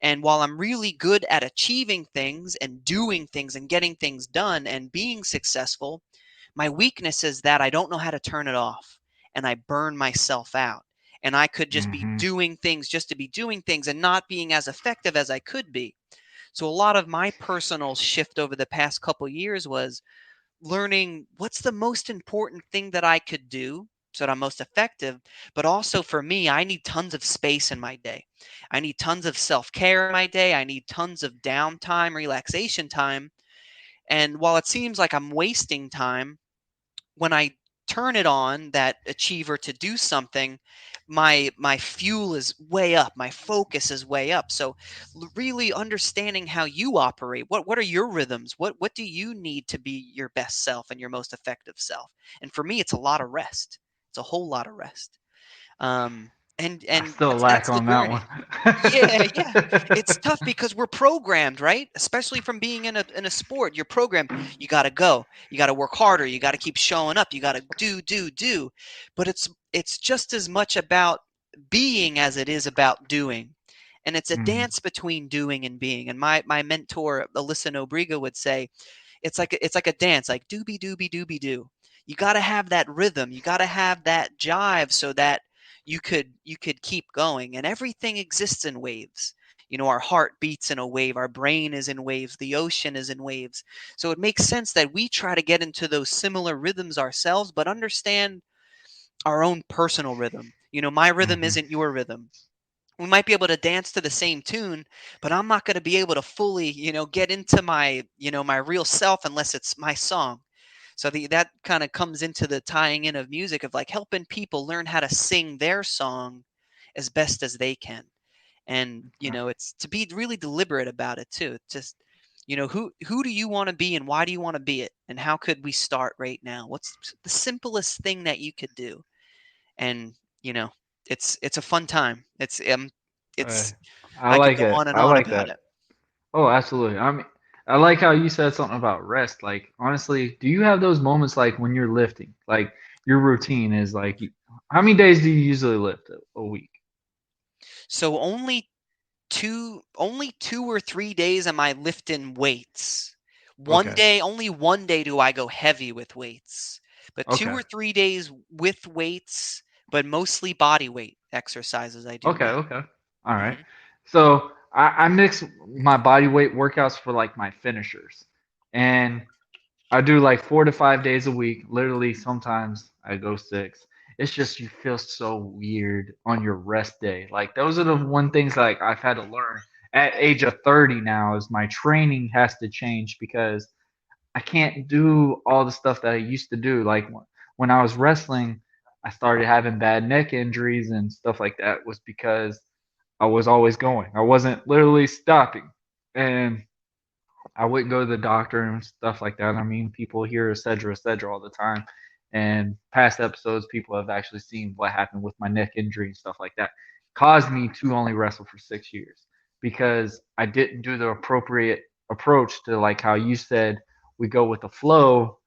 And while I'm really good at achieving things and doing things and getting things done and being successful, my weakness is that I don't know how to turn it off, and I burn myself out. And I could just be Hmm. doing things just to be doing things and not being as effective as I could be. So a lot of my personal shift over the past couple years was learning what's the most important thing that I could do so that I'm most effective. But also for me, I need tons of space in my day. I need tons of self care in my day. I need tons of downtime, relaxation time. And while it seems like I'm wasting time, when I turn it on, that achiever, to do something, my fuel is way up, my focus is way up. So really understanding how you operate, what are your rhythms, what do you need to be your best self and your most effective self. And for me, it's a lot of rest. It's a whole lot of rest. um I and still lack that's the on that journey. one. Yeah, yeah. It's tough because we're programmed, right? Especially from being in a sport, you're programmed. You got to go. You got to work harder. You got to keep showing up. You got to do. But it's just as much about being as it is about doing. And it's a Mhm. dance between doing and being. And my mentor, Alyssa Nobriga, would say it's like a dance, like doobie doo. You got to have that rhythm. You got to have that jive so that you could keep going. And everything exists in waves. Our heart beats in a wave, our brain is in waves, the ocean is in waves. So it makes sense that we try to get into those similar rhythms ourselves, but understand our own personal rhythm. My rhythm Mhm. isn't your rhythm. We might be able to dance to the same tune, but I'm not going to be able to fully, get into my real self unless it's my song. So that kind of comes into the tying in of music, of like helping people learn how to sing their song as best as they can. And, it's to be really deliberate about it too. It's just, who do you want to be and why do you want to be it? And how could we start right now? What's the simplest thing that you could do? And, you know, it's a fun time. Uh, It's I I could like go it. on and I on like about that. it. Oh, absolutely. I like how you said something about rest. Like, honestly, do you have those moments like when you're lifting? Like, your routine is like, how many days do you usually lift a week? So only two or 3 days am I lifting weights. Okay. Only one day do I go heavy with weights. But two Okay. or 3 days with weights, but mostly body weight exercises I do Okay. now. Okay. All right. Hmm. So I mix my body weight workouts for like my finishers. And I do like 4 to 5 days a week. Literally, sometimes I go 6. it's just you feel so weird on your rest day. Like those are the one things like I've had to learn at age of 30 now is my training has to change because I can't do all the stuff that I used to do. Like when I was wrestling, I started having bad neck injuries and stuff like that was because I was always going. I wasn't literally stopping. And I wouldn't go to the doctor and stuff like that. I mean, people hear et cetera all the time. And past episodes, people have actually seen what happened with my neck injury and stuff like that. Caused me to only wrestle for 6 years because I didn't do the appropriate approach to like how you said we go with the flow.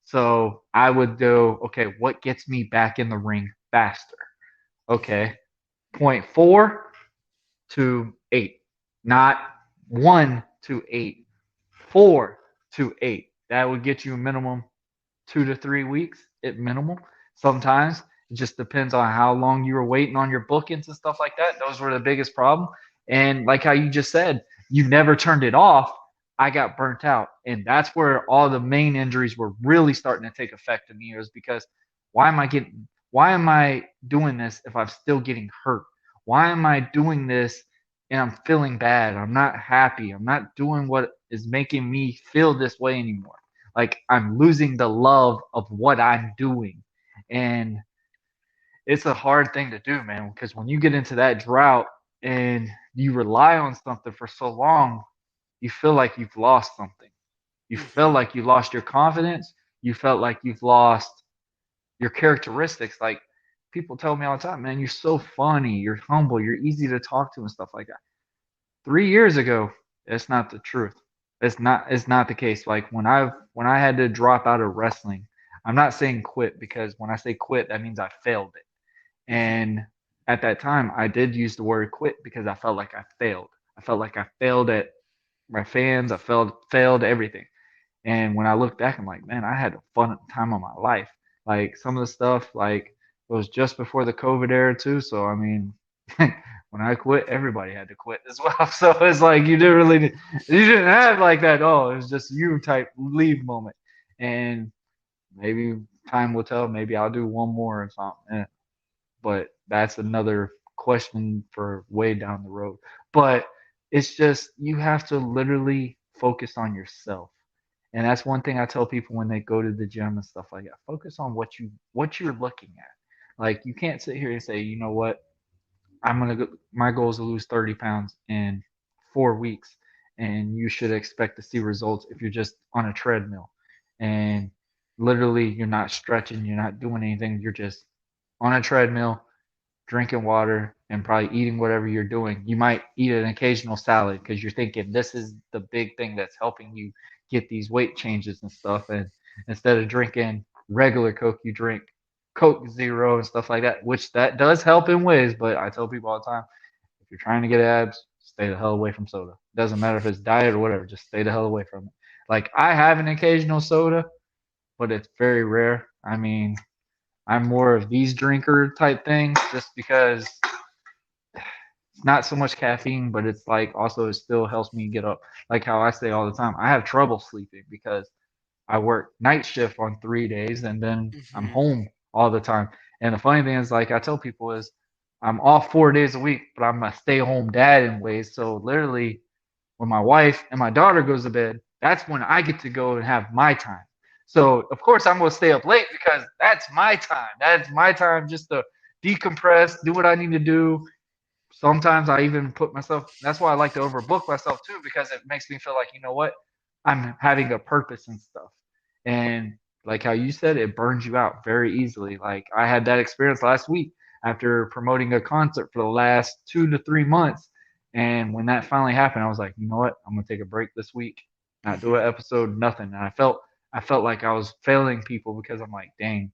So I would go, okay, what gets me back in the ring faster? Okay, point 4 to 8, not 1 to 8. 4 to 8. That would get you a minimum 2 to 3 weeks at minimum. Sometimes it just depends on how long you were waiting on your bookings and stuff like that. Those were the biggest problem. And like how you just said, you never turned it off. I got burnt out. And that's where all the main injuries were really starting to take effect to me. It was because why am I doing this if I'm still getting hurt? Why am I doing this and I'm feeling bad? I'm not happy. I'm not doing what is making me feel this way anymore. Like I'm losing the love of what I'm doing. And it's a hard thing to do, man, because when you get into that drought and you rely on something for so long, you feel like you've lost something. You feel Hmm. like you lost your confidence. You felt like you've lost your characteristics. Like people tell me all the time, man, you're so funny, you're humble, you're easy to talk to and stuff like that. 3 years ago, it's not the truth. It's not the case. Like when I had to drop out of wrestling, I'm not saying quit because when I say quit, that means I failed it. Hmm. And at that time, I did use the word quit because I felt like I failed. I felt like I failed at my fans. I failed everything. And when I look back, I'm like, man, I had a fun time of my life. Like some of the stuff, like it was just before the COVID era too. So I mean, when I quit, everybody had to quit as well. So it's like you didn't have like that. Oh, it was just you type leave moment. And maybe time will tell. Maybe I'll do one more or something. But that's another question for way down the road. But it's just you have to literally focus on yourself. And that's one thing I tell people when they go to the gym and stuff like that. Focus on what you're looking at. Like you can't sit here and say, you know what, I'm gonna go, my goal is to lose 30 pounds in 4 weeks, and you should expect to see results if you're just on a treadmill, and literally you're not stretching, you're not doing anything, you're just on a treadmill drinking water and probably eating whatever you're doing. You might eat an occasional salad because you're thinking this is the big thing that's helping you get these weight changes and stuff. And instead of drinking regular Coke, you drink Coke Zero and stuff like that, which that does help in ways. But I tell people all the time, if you're trying to get abs, stay the hell away from soda. Doesn't matter if it's diet or whatever, just stay the hell away from it. Like I have an occasional soda, but it's very rare. I mean, I'm more of these drinker type things just because it's not so much caffeine, but it's like also it still helps me get up. Like how I say all the time, I have trouble sleeping because I work night shift on 3 days and then I'm Hmm. home all the time. And the funny thing is, like I tell people, is I'm off 4 days a week, but I'm a stay home dad in ways. So literally, when my wife and my daughter goes to bed, that's when I get to go and have my time. So of course I'm gonna stay up late because that's my time. That's my time just to decompress, do what I need to do. Sometimes I even put myself. That's why I like to overbook myself too because it makes me feel like you know what, I'm having a purpose and stuff. And like how you said, it burns you out very easily. Like I had that experience last week after promoting a concert for the last 2 to 3 months. And when that finally happened, I was like, you know what? I'm gonna take a break this week, not do Hmm. an episode, nothing. And I felt like I was failing people because I'm like, dang,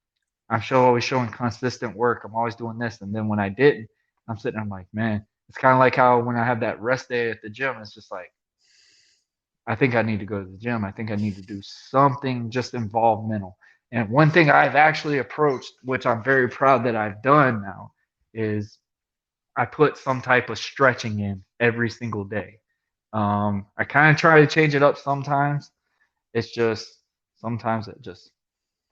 always showing consistent work. I'm always doing this. And then when I didn't, I'm sitting there, I'm like, man, it's kind of like how when I have that rest day at the gym, it's just like, I think I need to go to the gym. I think I need to do something just involve mental. And one thing I've actually approached, which I'm very proud that I've done now, is I put some type of stretching in every single day. I kind of try to change it up sometimes. It's just sometimes it just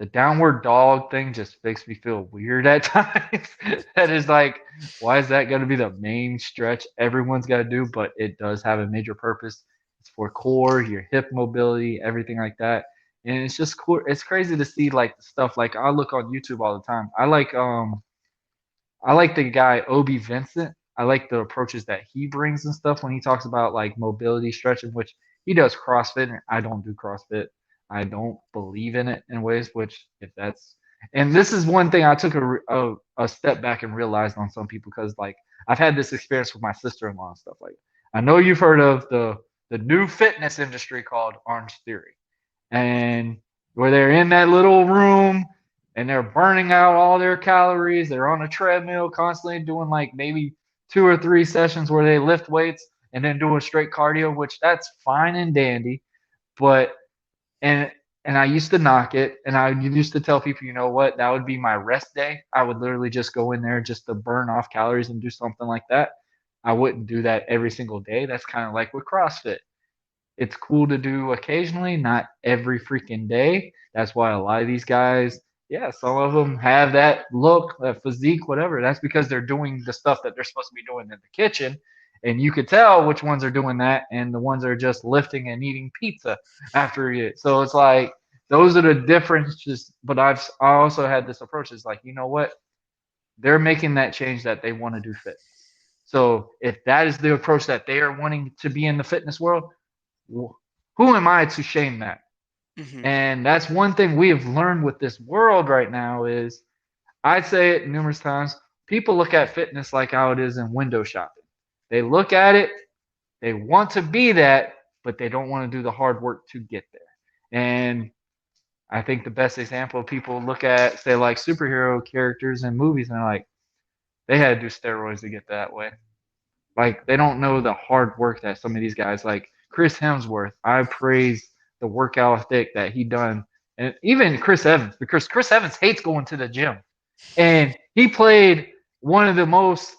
the downward dog thing just makes me feel weird at times. That is like, why is that going to be the main stretch everyone's got to do? But it does have a major purpose. It's for core, your hip mobility, everything like that. And it's just cool. It's crazy to see like stuff like I look on YouTube all the time. I like the guy Obi Vincent. I like the approaches that he brings and stuff when he talks about like mobility stretching, which he does CrossFit, and I don't do CrossFit. I don't believe in it in ways which if that's and this is one thing I took a step back and realized on some people because like I've had this experience with my sister-in-law and stuff like I know you've heard of the new fitness industry called Orange Theory and where they're in that little room and they're burning out all their calories. They're on a treadmill constantly doing like maybe 2 or 3 sessions where they lift weights and then doing straight cardio, which that's fine and dandy. But and and I used to knock it, and I used to tell people, you know what, that would be my rest day. I would literally just go in there just to burn off calories and do something like that. I wouldn't do that every single day. That's kind of like with CrossFit. It's cool to do occasionally, not every freaking day. That's why a lot of these guys, yeah, some of them have that look, that physique, whatever. That's because they're doing the stuff that they're supposed to be doing in the kitchen. And you could tell which ones are doing that and the ones that are just lifting and eating pizza after it. So it's like those are the differences. But I also had this approach. It's like, you know what? They're making that change that they want to do fitness. So if that is the approach that they are wanting to be in the fitness world, who am I to shame that? Hmm. And that's one thing we have learned with this world right now is I say it numerous times. People look at fitness like how it is in window shopping. They look at it, they want to be that, but they don't want to do the hard work to get there. And I think the best example people look at, say, like superhero characters in movies, and they're like, they had to do steroids to get that way. Like they don't know the hard work that some of these guys like Chris Hemsworth. I praise the workout ethic that he done, and even Chris Evans because Chris Evans hates going to the gym, and he played one of the most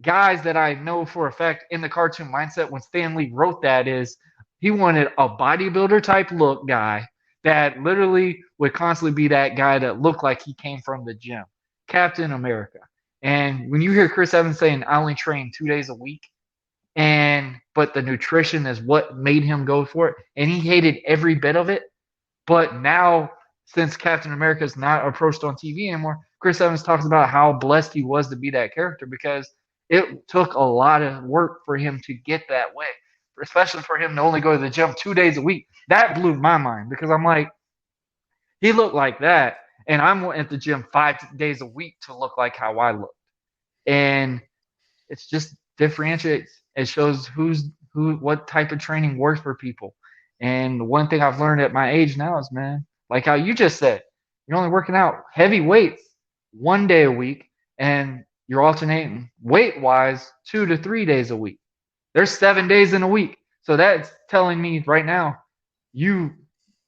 guys that I know for a fact in the cartoon mindset when Stan Lee wrote that is he wanted a bodybuilder type look guy that literally would constantly be that guy that looked like he came from the gym. Captain America. And when you hear Chris Evans saying, I only train 2 days a week, and but the nutrition is what made him go for it, and he hated every bit of it. But now, since Captain America is not approached on TV anymore, Chris Evans talks about how blessed he was to be that character because it took a lot of work for him to get that way, especially for him to only go to the gym 2 days a week. That blew my mind because I'm like, he looked like that, and I'm at the gym 5 days a week to look like how I look. And it's just differentiates. It shows what type of training works for people. And one thing I've learned at my age now is, man, like how you just said, you're only working out heavy weights 1 day a week, and you're alternating weight wise 2 to 3 days a week. There's 7 days in a week, so that's telling me right now, you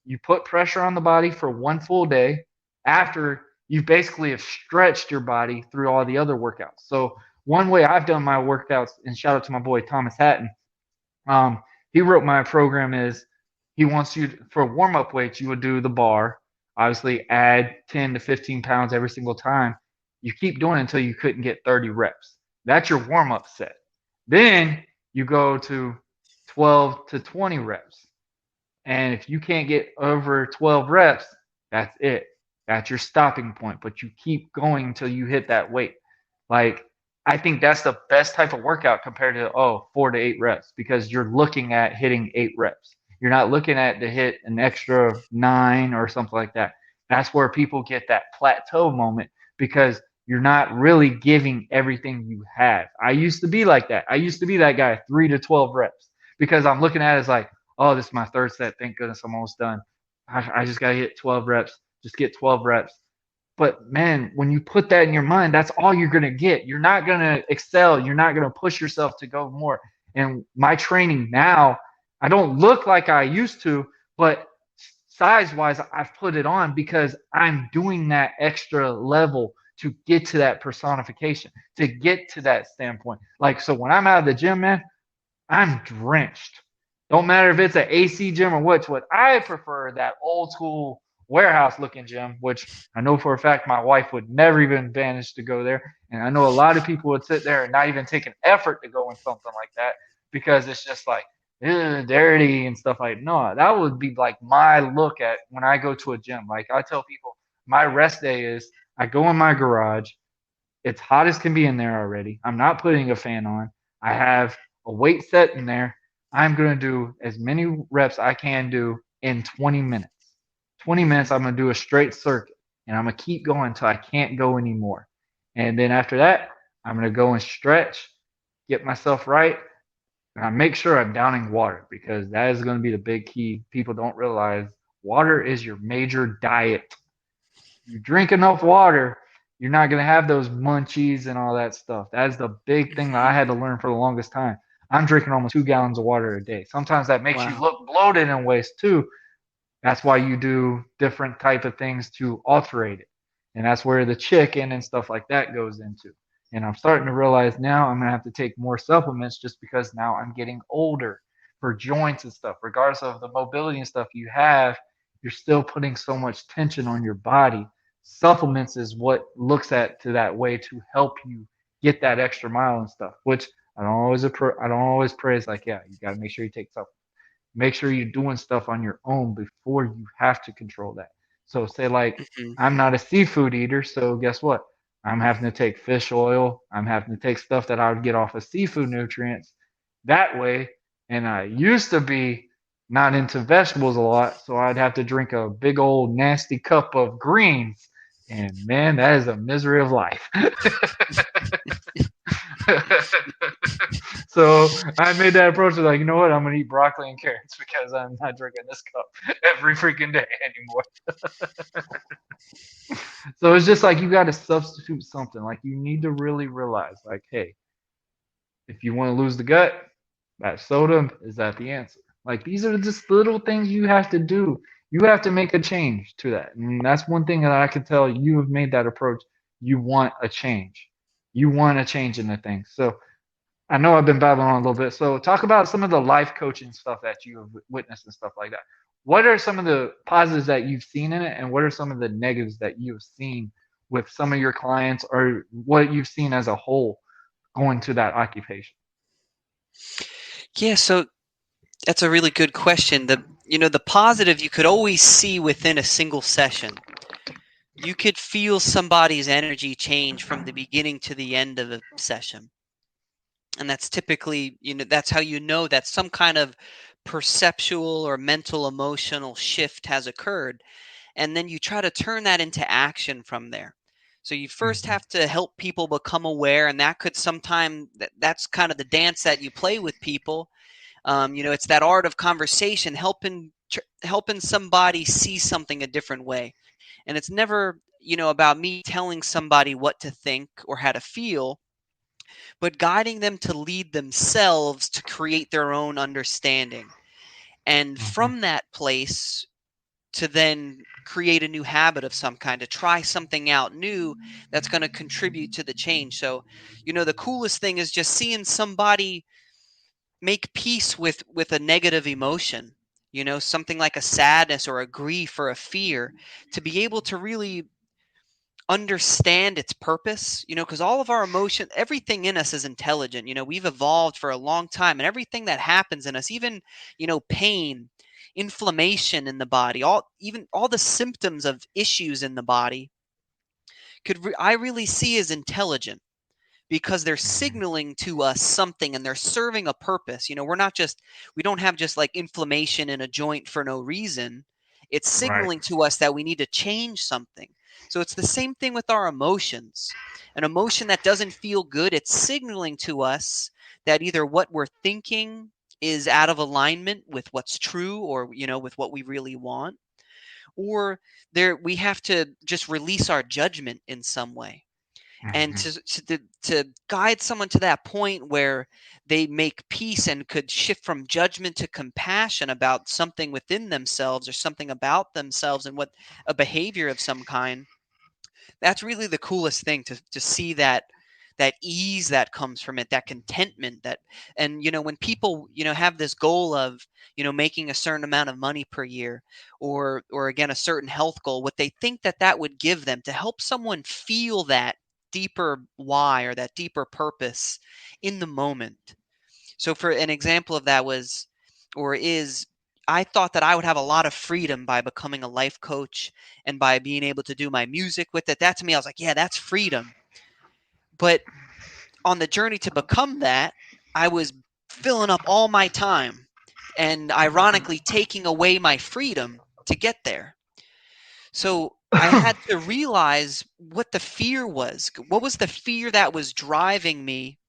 you put pressure on the body for one full day after you basically have stretched your body through all the other workouts. So one way I've done my workouts, and shout out to my boy Thomas Hatton, he wrote my program is he wants you for warm up weights, you would do the bar, obviously add 10 to 15 pounds every single time. You keep doing it until you couldn't get 30 reps. That's your warm up set. Then you go to 12 to 20 reps. And if you can't get over 12 reps, that's it. That's your stopping point. But you keep going until you hit that weight. Like, I think that's the best type of workout compared to, 4 to 8 reps because you're looking at hitting 8 reps. You're not looking at to hit an extra 9 or something like that. That's where people get that plateau moment because you're not really giving everything you have. I used to be like that. I used to be that guy, 3 to 12 reps, because I'm looking at it as like, oh, this is my third set. Thank goodness I'm almost done. I just got to hit 12 reps. Just get 12 reps. But man, when you put that in your mind, that's all you're going to get. You're not going to excel. You're not going to push yourself to go more. And my training now, I don't look like I used to, but size wise, I've put it on because I'm doing that extra level to get to that personification, to get to that standpoint. Like, so when I'm out of the gym, man, I'm drenched. Don't matter if it's an AC gym or what. I prefer that old school warehouse looking gym, which I know for a fact my wife would never even manage to go there. And I know a lot of people would sit there and not even take an effort to go in something like that because it's just like dirty and stuff like no, that would be like my look at when I go to a gym. Like I tell people my rest day is I go in my garage, it's hot as can be in there already. I'm not putting a fan on. I have a weight set in there. I'm going to do as many reps I can do in 20 minutes. 20 minutes, I'm going to do a straight circuit and I'm going to keep going until I can't go anymore. And then after that, I'm going to go and stretch, get myself right, and I make sure I'm downing water because that is going to be the big key. People don't realize water is your major diet. You drink enough water, you're not going to have those munchies and all that stuff. That's the big thing that I Hmm. had to learn for the longest time. I'm drinking almost 2 gallons of water a day. Sometimes that makes you Wow. look bloated in ways too. That's why you do different type of things to alterate it. And that's where the chicken and stuff like that goes into. And I'm starting to realize now I'm going to have to take more supplements just because now I'm getting older for joints and stuff. Regardless of the mobility and stuff you have, you're still putting so much tension on your body. Supplements is what looks at to that way to help you get that extra mile and stuff, which I don't always praise like, yeah, you got to make sure you take supplements. Make sure you're doing stuff on your own before you have to control that. So say like Hmm. I'm not a seafood eater, so guess what? I'm having to take fish oil. I'm having to take stuff that I would get off of seafood nutrients that way. And I used to be not into vegetables a lot, so I'd have to drink a big old nasty cup of greens. And man, that is a misery of life. So I made that approach of like, you know what, I'm gonna eat broccoli and carrots because I'm not drinking this cup every freaking day anymore. So it's just like you got to substitute something. Like you need to really realize, like, hey, if you want to lose the gut, that soda is that the answer. Like these are just little things you have to do. You have to make a change to that, and that's one thing that I can tell you have made that approach. You want a change. You want a change in the thing. So I know I've been babbling on a little bit. So talk about some of the life coaching stuff that you have witnessed and stuff like that. What are some of the positives that you've seen in it, and what are some of the negatives that you've seen with some of your clients, or what you've seen as a whole going to that occupation? Yeah, so that's a really good question. The positive you could always see within a single session. You could feel somebody's energy change from the beginning to the end of a session. And that's typically, that's how you know that some kind of perceptual or mental emotional shift has occurred. And then you try to turn that into action from there. So you first Mm-hmm. have to help people become aware, and that could sometime that's kind of the dance that you play with people. It's that art of conversation, helping somebody see something a different way. And it's never, about me telling somebody what to think or how to feel, but guiding them to lead themselves to create their own understanding. And Mm-hmm. from that place, to then create a new habit of some kind, to try something out new that's going to contribute to the change. So, the coolest thing is just seeing somebody make peace with a negative emotion, something like a sadness or a grief or a fear, to be able to really understand its purpose, because all of our emotion, everything in us is intelligent. We've evolved for a long time, and everything that happens in us, even, pain, inflammation in the body, even all the symptoms of issues in the body, I really see as intelligent, because they're Mm-hmm. signaling to us something and they're serving a purpose. We don't have just like inflammation in a joint for no reason. It's Right. signaling to us that we need to change something. So it's the same thing with our emotions. An emotion that doesn't feel good, it's signaling to us that either what we're thinking is out of alignment with what's true, or with what we really want, or there we have to just release our judgment in some way. And Mm-hmm. to guide someone to that point where they make peace and could shift from judgment to compassion about something within themselves or something about themselves, and what a behavior of some kind, that's really the coolest thing, to see that that ease that comes from it, that contentment that, and when people have this goal of making a certain amount of money per year, or again a certain health goal, what they think that that would give them to help someone feel that deeper why or that deeper purpose in the moment. So for an example of that was, or is, I thought that I would have a lot of freedom by becoming a life coach and by being able to do my music with it. That to me, I was like, yeah, that's freedom. But on the journey to become that, I was filling up all my time and ironically taking away my freedom to get there. So I had to realize what the fear was. What was the fear that was driving me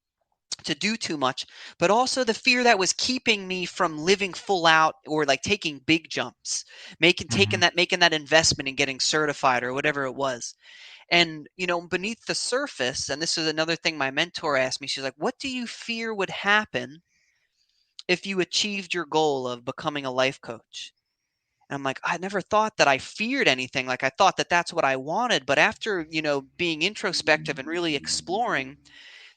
to do too much, but also the fear that was keeping me from living full out or like taking big jumps, making that investment and getting certified or whatever it was. And beneath the surface, and this is another thing my mentor asked me, she's like, what do you fear would happen if you achieved your goal of becoming a life coach? And I'm like, I never thought that I feared anything. Like I thought that that's what I wanted. But after, being introspective and really exploring,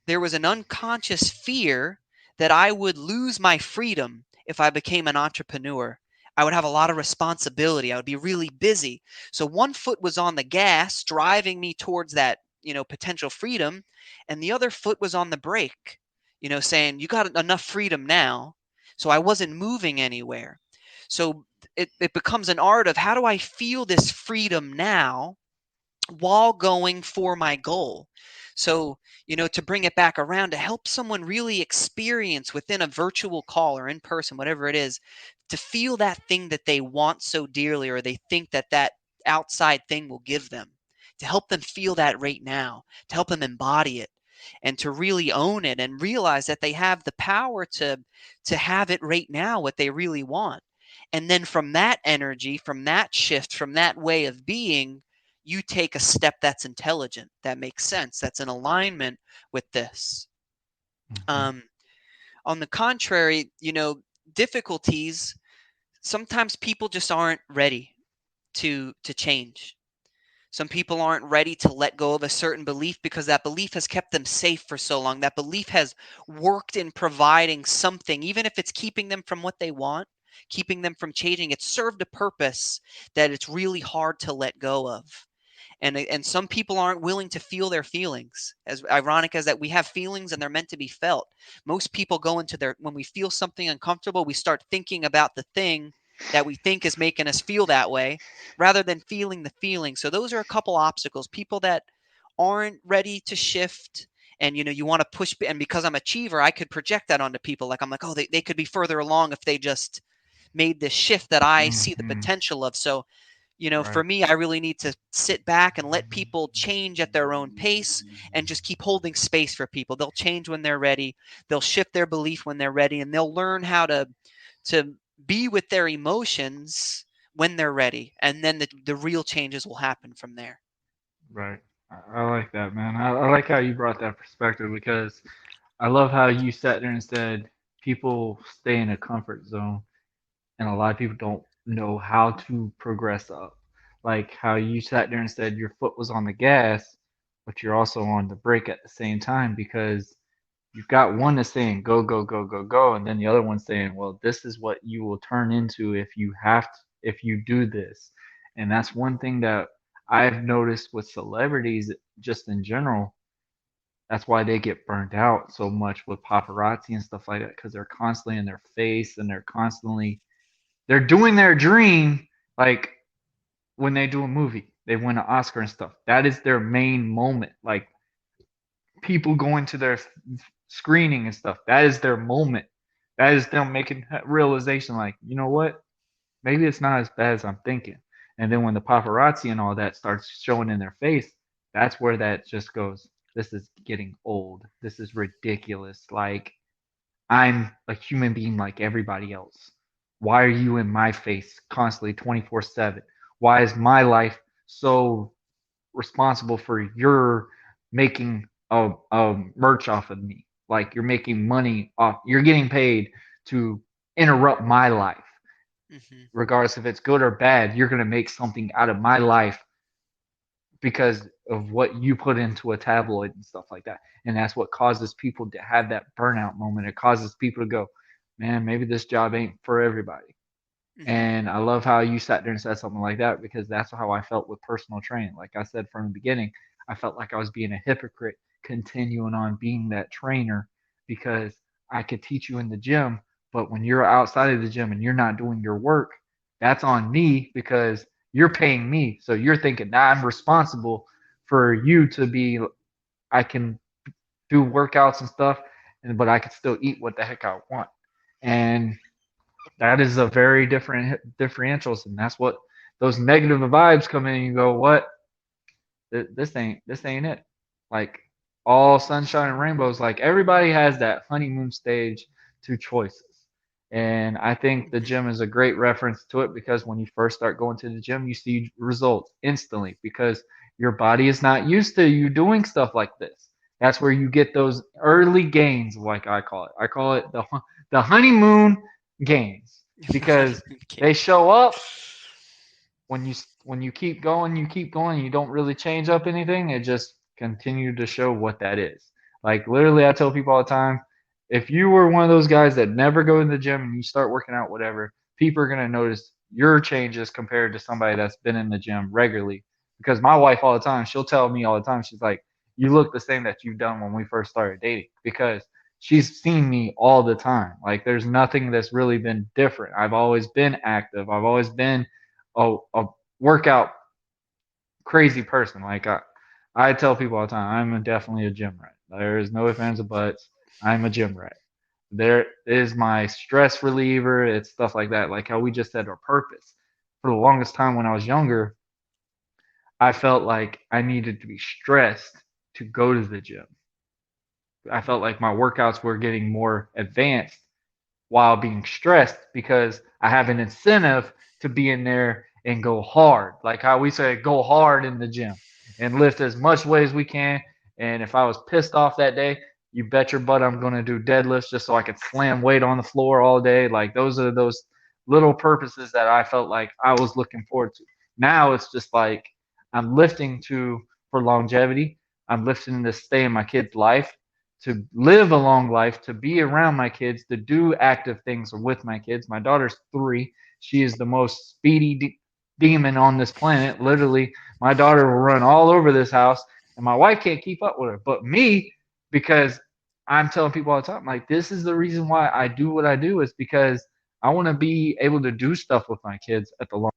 there was an unconscious fear that I would lose my freedom if I became an entrepreneur. I would have a lot of responsibility. I would be really busy. So one foot was on the gas, driving me towards that, potential freedom, and the other foot was on the brake, saying, you got enough freedom now. So I wasn't moving anywhere. So it becomes an art of how do I feel this freedom now while going for my goal. So, to bring it back around, to help someone really experience within a virtual call or in person, whatever it is, to feel that thing that they want so dearly or they think that that outside thing will give them, to help them feel that right now, to help them embody it and to really own it and realize that they have the power to have it right now what they really want. And then from that energy, from that shift, from that way of being, you take a step that's intelligent, that makes sense, that's in alignment with this. Um, on the contrary, difficulties, sometimes people just aren't ready to change. Some people aren't ready to let go of a certain belief because that belief has kept them safe for so long. That belief has worked in providing something, even if it's keeping them from what they want, keeping them from changing. It's served a purpose that it's really hard to let go of. And some people aren't willing to feel their feelings. As ironic as that, we have feelings and they're meant to be felt. Most people go into their, when we feel something uncomfortable, we start thinking about the thing that we think is making us feel that way rather than feeling the feeling. So those are a couple obstacles. People that aren't ready to shift, and you want to push, and because I'm achiever, I could project that onto people. Like I'm like, oh, they could be further along if they just made this shift that I see the potential of. So for Right. me, I really need to sit back and let people change at their own pace and just keep holding space for people. They'll change when they're ready. They'll shift their belief when they're ready, and they'll learn how to be with their emotions when they're ready. And then the real changes will happen from there. Right. I like that, man. I like how you brought that perspective because I love how you sat there and said people stay in a comfort zone and a lot of people don't know how to progress up. Like how you sat there and said your foot was on the gas, but you're also on the brake at the same time because you've got one that's saying go, go, go, go, go, and then the other one saying, well, this is what you will turn into if you have to, if you do this. And that's one thing that I've noticed with celebrities just in general. That's why they get burned out so much with paparazzi and stuff like that because they're constantly in their face and they're doing their dream like when they do a movie they win an Oscar and stuff. That is their main moment. Like people going to their screening and stuff, that is their moment. That is them making that realization like, you know what, maybe it's not as bad as I'm thinking. And then when the paparazzi and all that starts showing in their face, that's where that just goes, this is getting old, this is ridiculous. Like, I'm a human being like everybody else. Why are you in my face constantly 24/7? Why is my life so responsible for your making a merch off of me? Like you're making money off, you're getting paid to interrupt my life. Hmm. Regardless if it's good or bad, you're going to make something out of my life because of what you put into a tabloid and stuff like that. And that's what causes people to have that burnout moment. It causes people to go, man, maybe this job ain't for everybody. Mhm. And I love how you sat there and said something like that because that's how I felt with personal training. Like I said from the beginning, I felt like I was being a hypocrite continuing on being that trainer because I could teach you in the gym, but when you're outside of the gym and you're not doing your work, that's on me because you're paying me. So you're thinking that I'm responsible for you to be, I can do workouts and stuff, but I can still eat what the heck I want. And that is a very different differentials, and that's what those negative vibes come in. And you go, what? This ain't it. Like all sunshine and rainbows. Like everybody has that honeymoon stage to choices, and I think the Mhm. gym is a great reference to it because when you first start going to the gym, you see results instantly because your body is not used to you doing stuff like this. That's where you get those early gains, like I call it. I call it the honeymoon gains The because honeymoon they game. show up when you keep going, you don't really change up anything. It just continue to show what that is. Like literally, I tell people all the time, if you were one of those guys that never go to the gym and you start working out, whatever, people are gonna notice your changes compared to somebody that's been in the gym regularly. Because my wife all the time, she'll tell me all the time, she's like, "You look the same that you've done when we first started dating," because she's seen me all the time. Like there's nothing that's really been different. I've always been active. I've always been a workout crazy person. I tell people all the time, definitely a gym rat. There is no ifs, ands, or buts. I'm a gym rat. There is my stress reliever. It's stuff like that. Like how we just said our purpose. For the longest time when I was younger, I felt like I needed to be stressed to go to the gym. I felt like my workouts were getting more advanced while being stressed because I have an incentive to be in there and go hard. Like how we say, go hard in the gym and lift as much weight as we can. And if I was pissed off that day, you bet your butt I'm going to do deadlifts just so I could slam weight on the floor all day. Like those are those little purposes that I felt like I was looking forward to. Now it's just like I'm lifting to for longevity. I'm lifting to stay in my kid's life, to live a long life, to be around my kids, to do active things with my kids. My daughter's 3. She is the most speedy demon on this planet. Literally, my daughter will run all over this house, and my wife can't keep up with her. But me, because I'm telling people all the time, like, this is the reason why I do what I do, is because I want to be able to do stuff with my kids at the long.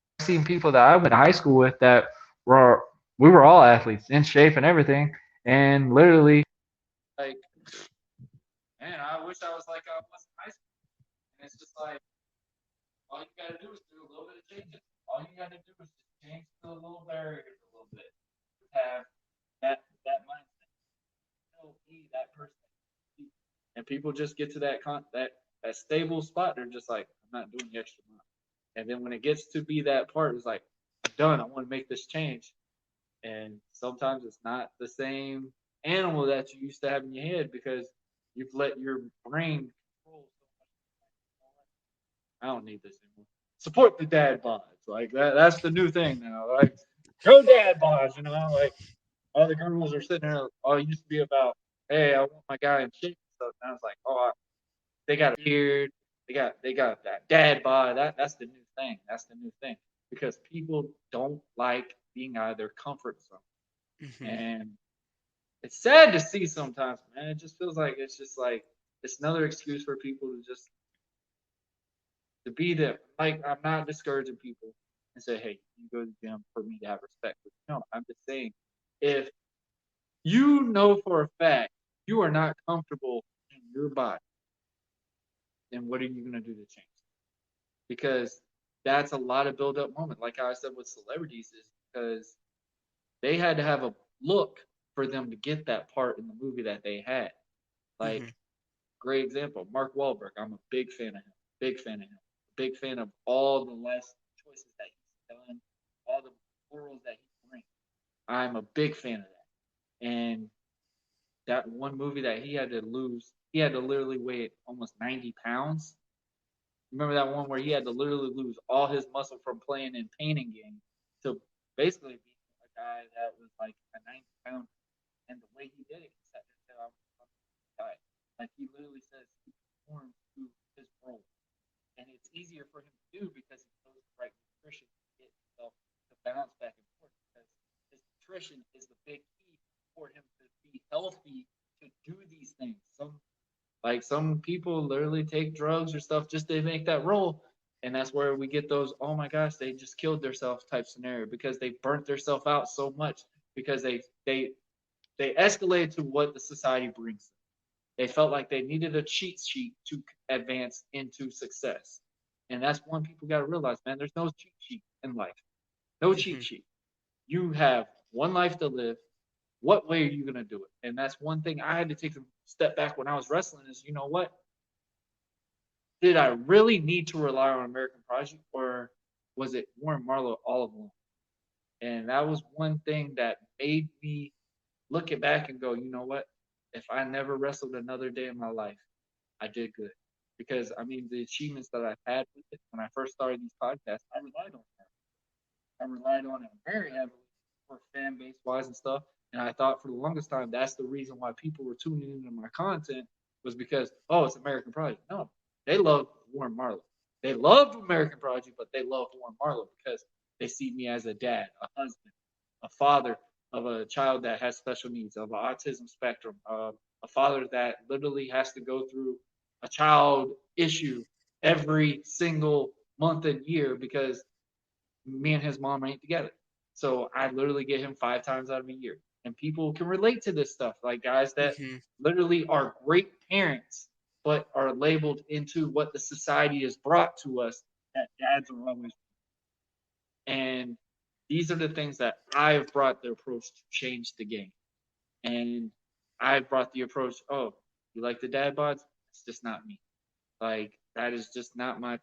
I've seen people that I went to high school with that were we were all athletes in shape and everything, and literally like, man, I wish I was like I was in high school. And it's just like all you gotta do is do a little bit of changes. All you gotta do is just change the little barriers a little bit. Have that mindset. Still be that person. And people just get to that stable spot. They're just like, I'm not doing the extra mile. And then when it gets to be that part, it's like, I'm done. I want to make this change. And sometimes it's not the same animal that you used to have in your head because you've let your brain control so much. I don't need this anymore. Support the dad bods. Like that's the new thing now. Like go dad bods, like all the girls are sitting there. Oh, it used to be about, hey, I want my guy in shape and stuff. Now it's like, oh, they got a beard, they got that dad bod. That's the new thing. That's the new thing. Because people don't like being out of their comfort zone. Mhm. And it's sad to see sometimes, man. It just feels like it's another excuse for people to just to be there. Like I'm not discouraging people and say, hey, you go to the gym for me to have respect. But no, I'm just saying if you know for a fact you are not comfortable in your body, then what are you gonna do to change it? Because that's a lot of build up moment. Like I said with celebrities, is because they had to have a look for them to get that part in the movie that they had. Mhm. Like great example, Mark Wahlberg. I'm a big fan of him. Big fan of him. Big fan of all the less choices that he's done, all the morals that he brings. I'm a big fan of that. And that one movie that he had to lose, he had to literally weigh almost 90 pounds. Remember that one where he had to literally lose all his muscle from playing in painting games to basically be guy that was like a 90 pounder, and the way he did it, he said, "I was a guy." Like he literally says he performs to his role, and it's easier for him to do because he knows the right nutrition to get himself to balance back and forth. Because his nutrition is the big key for him to be healthy to do these things. Some people literally take drugs or stuff just to make that role. And that's where we get those, oh my gosh, they just killed themselves type scenario because they burnt themselves out so much because they escalated to what the society brings them. They felt like they needed a cheat sheet to advance into success. And that's one people got to realize, man, there's no cheat sheet in life. No cheat Mhm. sheet. You have one life to live. What way are you going to do it? And that's one thing I had to take a step back when I was wrestling is, you know what? Did I really need to rely on American Project or was it Warren Marlowe all along? And that was one thing that made me look it back and go, you know what? If I never wrestled another day in my life, I did good. Because I mean, the achievements that I've had with it when I first started these podcasts, I relied on that. I relied on it very heavily for fan base wise and stuff. And I thought for the longest time that's the reason why people were tuning into my content was because it's American Project. No, they loved Warren Marlowe. They loved American Project, but they loved Warren Marlowe because they see me as a dad, a husband, a father of a child that has special needs, of an autism spectrum, a father that literally has to go through a child issue every single month and year because me and his mom ain't together. So I literally get him 5 times out of a year. And people can relate to this stuff, like guys that Mhm. literally are great parents, but are labeled into what the society has brought to us that dads are always. And these are the things that I've brought the approach to change the game. And I've brought the approach, you like the dad bods? It's just not me. Like that is just not my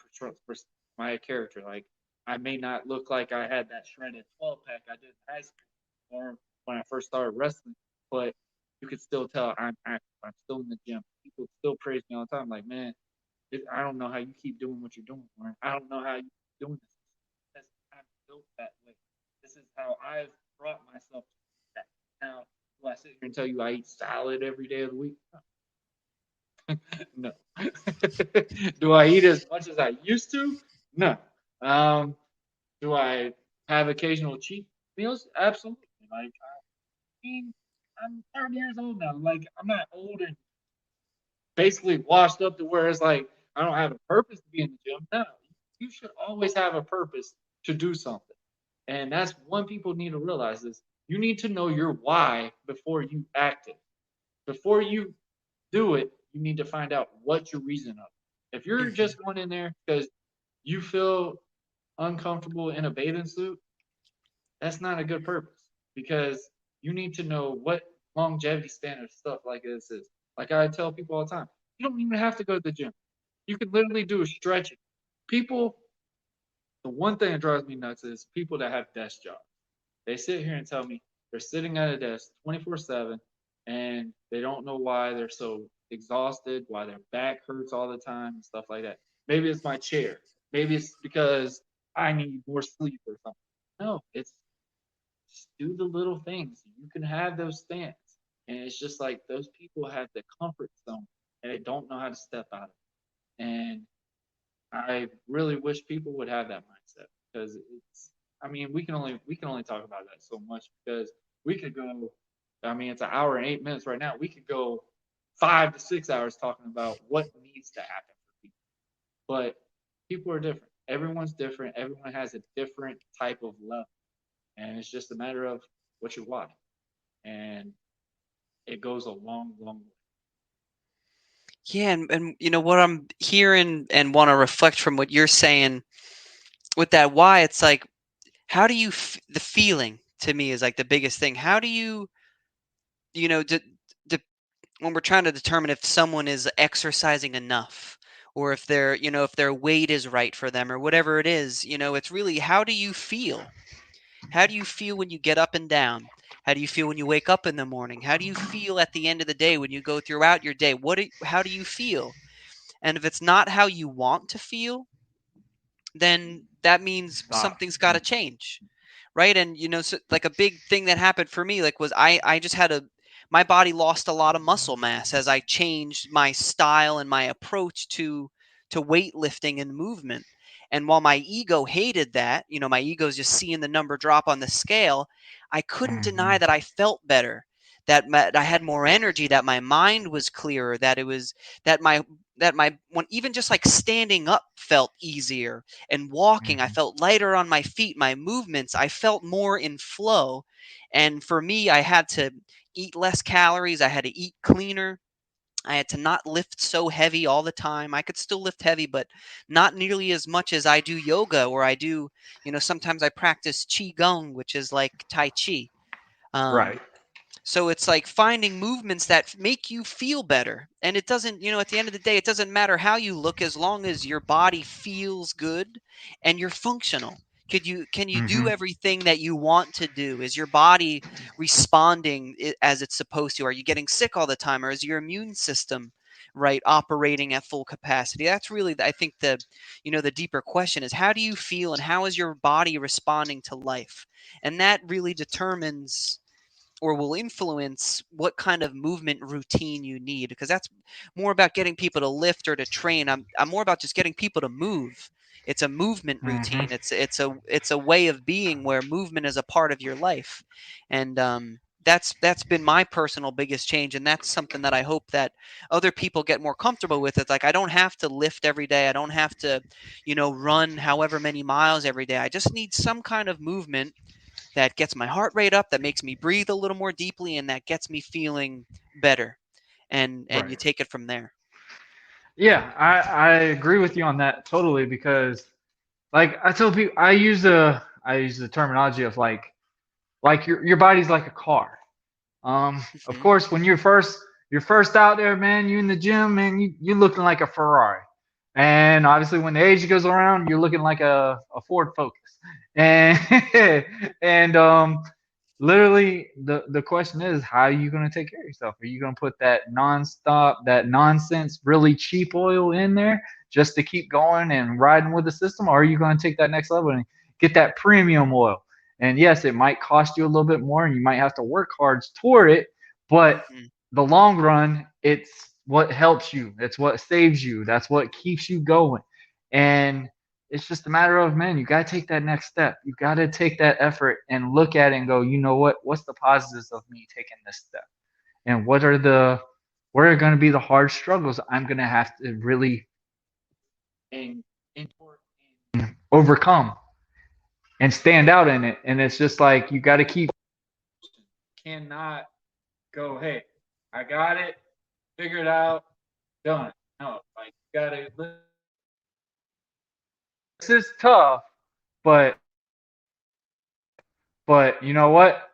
character. Like I may not look like I had that shredded 12 pack I did in high school or when I first started wrestling, but you could still tell I'm active. I'm still in the gym. People still praise me all the time. Like, man, I don't know how you keep doing what you're doing, Warren. I don't know how you keep doing this. Because I'm built that way. This is how I've brought myself to that. Now, do I sit here and tell you I eat salad every day of the week? No. Do I eat as much as I used to? No. Um, do I have occasional cheat meals? Absolutely. Like, I mean, I'm 30 years old now. Like, I'm not old and basically washed up to where it's like I don't have a purpose to be in the gym. No, you should always have a purpose to do something. And that's one people need to realize is you need to know your why before you act it. Before you do it, you need to find out what your reason of. If you're Mhm. just going in there because you feel uncomfortable in a bathing suit, that's not a good purpose because you need to know what longevity standard stuff like this is. Like I tell people all the time, you don't even have to go to the gym. You can literally do a stretching. People, the one thing that drives me nuts is people that have desk jobs. They sit here and tell me they're sitting at a desk 24/7 and they don't know why they're so exhausted, why their back hurts all the time and stuff like that. Maybe it's my chair. Maybe it's because I need more sleep or something. No, it's just do the little things. You can have those stands. And it's just like those people have the comfort zone and they don't know how to step out of it. And I really wish people would have that mindset because it's. I mean, we can only talk about that so much because we could go. I mean, it's an hour and 8 minutes right now. We could go 5 to 6 hours talking about what needs to happen for people. But people are different. Everyone's different. Everyone has a different type of level, and it's just a matter of what you want. And it goes a long, long way. Yeah, and what I'm hearing and want to reflect from what you're saying with that why, it's like, how do you the feeling to me is like the biggest thing. How do you, you know, when we're trying to determine if someone is exercising enough or if if their weight is right for them or whatever it is, it's really how do you feel? How do you feel when you get up and down? How do you feel when you wake up in the morning? How do you feel at the end of the day when you go throughout your day? How do you feel? And if it's not how you want to feel, then that means Ah, something's got to change, right? And so, like, a big thing that happened for me, like, was I just had my body lost a lot of muscle mass as I changed my style and my approach to weightlifting and movement. And while my ego hated that, my ego's just seeing the number drop on the scale, I couldn't deny that I felt better, that I had more energy, that my mind was clearer, that it was that my when even just like standing up felt easier, and walking, I felt lighter on my feet, my movements, I felt more in flow. And for me, I had to eat less calories, I had to eat cleaner, I had to not lift so heavy all the time. I could still lift heavy, but not nearly as much as I do yoga, or I do, sometimes I practice qigong, which is like tai chi. Right. um, so it's like finding movements that make you feel better. And it doesn't, at the end of the day, it doesn't matter how you look, as long as your body feels good and you're functional. Can you do everything that you want to do? Is your body responding as it's supposed to? Are you getting sick all the time, or is your immune system right operating at full capacity? That's really, I think, the deeper question is, how do you feel and how is your body responding to life? And that really determines or will influence what kind of movement routine you need, because that's more about getting people to lift or to train. I'm more about just getting people to move. It's a movement routine. It's a way of being where movement is a part of your life. And that's been my personal biggest change, and that's something that I hope that other people get more comfortable with. It's like, I don't have to lift every day, I don't have to run however many miles every day. I just need some kind of movement that gets my heart rate up, that makes me breathe a little more deeply, and that gets me feeling better. And you Right. take it from there. Yeah, I agree with you on that totally, because like I tell people, I use the terminology of like your body's like a car. Of Mhm. course, when you're first out there, man, you in the gym, man, you looking like a Ferrari. And obviously, when the age goes around, you're looking like a Ford Focus. And and literally, the question is, how are you going to take care of yourself? Are you going to put that nonsense, really cheap oil in there just to keep going and riding with the system, or are you going to take that next level and get that premium oil? And yes, it might cost you a little bit more, and you might have to work hard toward it, but Mhm. the long run, it's what helps you. It's what saves you. That's what keeps you going. And it's just a matter of, man, you got to take that next step. You got to take that effort and look at it and go, you know what? What's the positives of me taking this step? And what are going to be the hard struggles I'm going to have to really And endure overcome and stand out in it? And it's just like, you got to keep. cannot go, hey, I got it, figure it out, done. No, like you gotta This is tough, but you know what?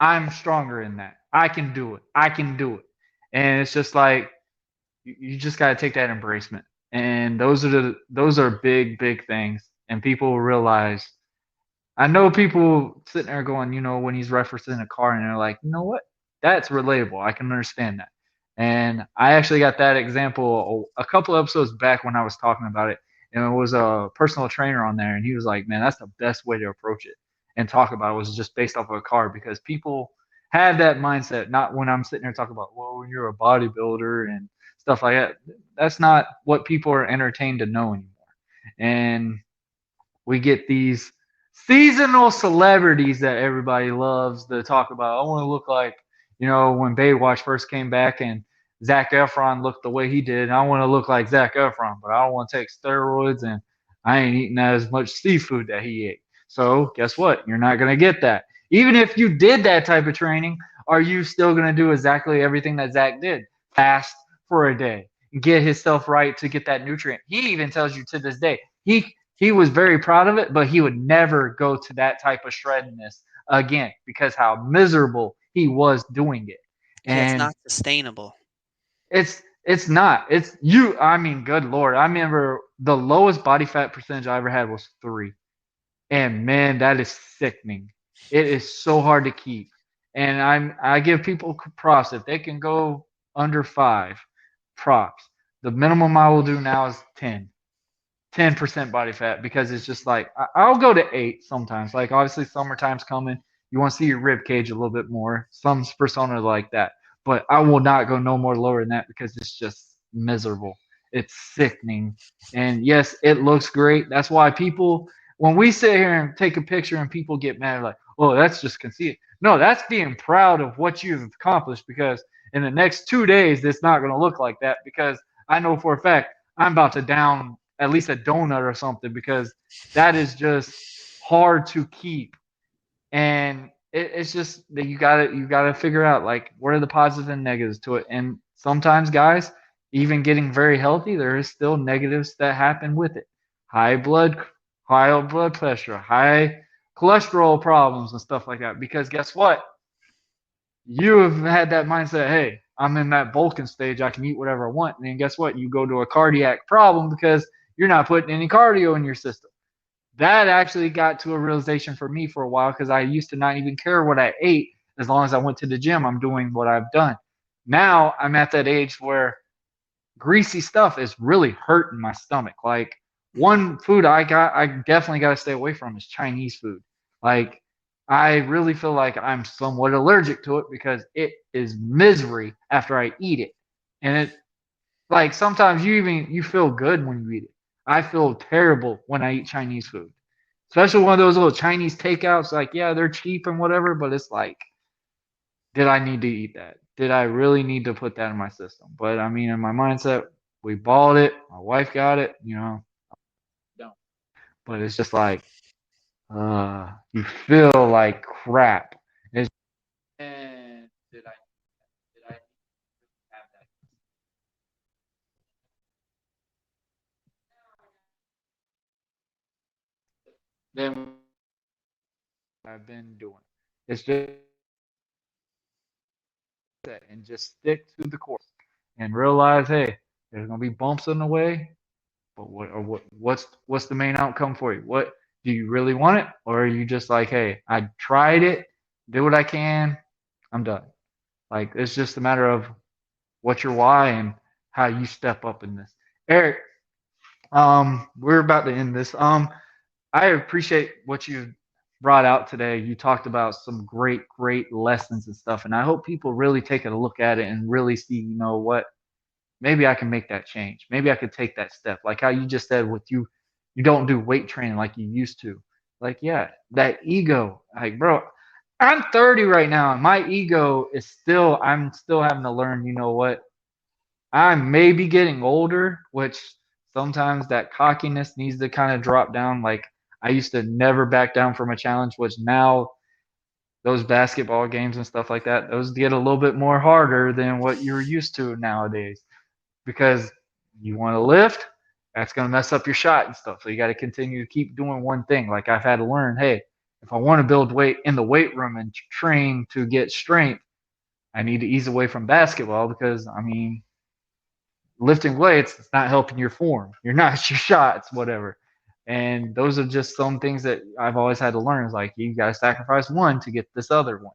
I'm stronger in that. I can do it. I can do it. And it's just like, you just got to take that embracement. And those are big things. And people will realize. I know people sitting there going, when he's referencing a car, and they're like, you know what? That's relatable. I can understand that. And I actually got that example a couple episodes back when I was talking about it. And it was a personal trainer on there, and he was like, man, that's the best way to approach it and talk about it, was just based off of a car, because people have that mindset. Not when I'm sitting there talking about, well, when you're a bodybuilder and stuff like that. That's not what people are entertained to know anymore. And we get these seasonal celebrities that everybody loves to talk about. I want to look like, when Baywatch first came back and Zach Efron looked the way he did. I want to look like Zach Efron, but I don't want to take steroids, and I ain't eating as much seafood that he ate. So guess what? You're not going to get that. Even if you did that type of training, are you still going to do exactly everything that Zach did? Fast for a day, get himself right to get that nutrient. He even tells you to this day, he was very proud of it, but he would never go to that type of shreddedness again, because how miserable he was doing it. Yeah, it's And not sustainable. it's not. It's you. I mean, good lord. I remember the lowest body fat percentage I ever had was 3, and man, that is sickening. It is so hard to keep. And I give people props if they can go under 5. Props. The minimum I will do now is 10. 10% body fat because it's just like I'll go to 8 sometimes. Like obviously summertime's coming. You want to see your rib cage a little bit more. Some persona like that, but I will not go no more lower than that because it's just miserable. It's sickening. And yes, it looks great. That's why people, when we sit here and take a picture and people get mad, like, oh, that's just conceit. No, that's being proud of what you've accomplished because in the next 2 days, it's not going to look like that because I know for a fact I'm about to down at least a donut or something because that is just hard to keep. And it's just that you gotta figure out like what are the positives and negatives to it. And sometimes, guys, even getting very healthy, there is still negatives that happen with it. High blood, high blood pressure, high cholesterol problems and stuff like that. Because guess what? You have had that mindset, hey, I'm in that bulking stage, I can eat whatever I want. And then guess what? You go to a cardiac problem because you're not putting any cardio in your system. That actually got to a realization for me for a while because I used to not even care what I ate as long as I went to the gym. I'm doing what I've done. Now I'm at that age where greasy stuff is really hurting my stomach. Like one food I definitely got to stay away from is Chinese food. Like I really feel like I'm somewhat allergic to it because it is misery after I eat it. And it like sometimes you feel good when you eat it. I feel terrible when I eat Chinese food. Especially one of those little Chinese takeouts, like yeah, they're cheap and whatever, but it's like, did I need to eat that? Did I really need to put that in my system? But I mean, in my mindset, we bought it. My wife got it, Don't. but it's just like, you feel like crap. It's, And did I have that? then I've been doing. It's just that and just stick to the course and realize, hey, there's gonna be bumps in the way, but what's the main outcome for you? What do you really want it, or are you just like, hey, I tried it, do what I can, I'm done. Like it's just a matter of what's your why and how you step up in this. Eric, we're about to end this. I appreciate what you brought out today. You talked about some great lessons and stuff, and I hope people really take a look at it and really see, what, maybe I can make that change. Maybe I could take that step. Like how you just said with you don't do weight training like you used to. Like, yeah, that ego. Like, bro, I'm 30 right now, and my ego is I'm still having to learn, you know what? I may be getting older, which sometimes that cockiness needs to kind of drop down. Like I used to never back down from a challenge, which now those basketball games and stuff like that, those get a little bit more harder than what you're used to nowadays because you want to lift, that's going to mess up your shot and stuff. So you got to continue to keep doing one thing. Like I've had to learn, hey, if I want to build weight in the weight room and train to get strength, I need to ease away from basketball because I mean, lifting weights, it's not helping your form. You're not your shots, whatever. And those are just some things that I've always had to learn. Is like you got to sacrifice one to get this other one.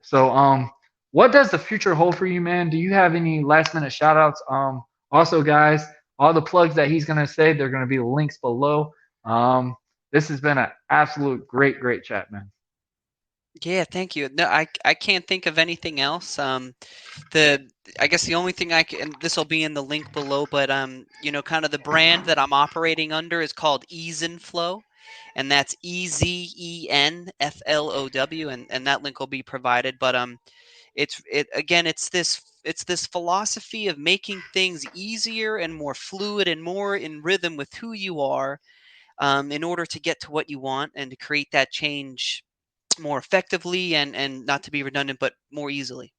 So, what does the future hold for you, man? Do you have any last minute shout outs? Also, guys, all the plugs that he's gonna say, they're gonna be links below. This has been an absolute great chat, man. Yeah, thank you. No, I can't think of anything else. The I guess the only thing I can, this will be in the link below, but kind of the brand that I'm operating under is called Easenflow, and that's EZENFLOW, and that link will be provided. But it's this philosophy of making things easier and more fluid and more in rhythm with who you are, in order to get to what you want and to create that change more effectively and not to be redundant, but more easily.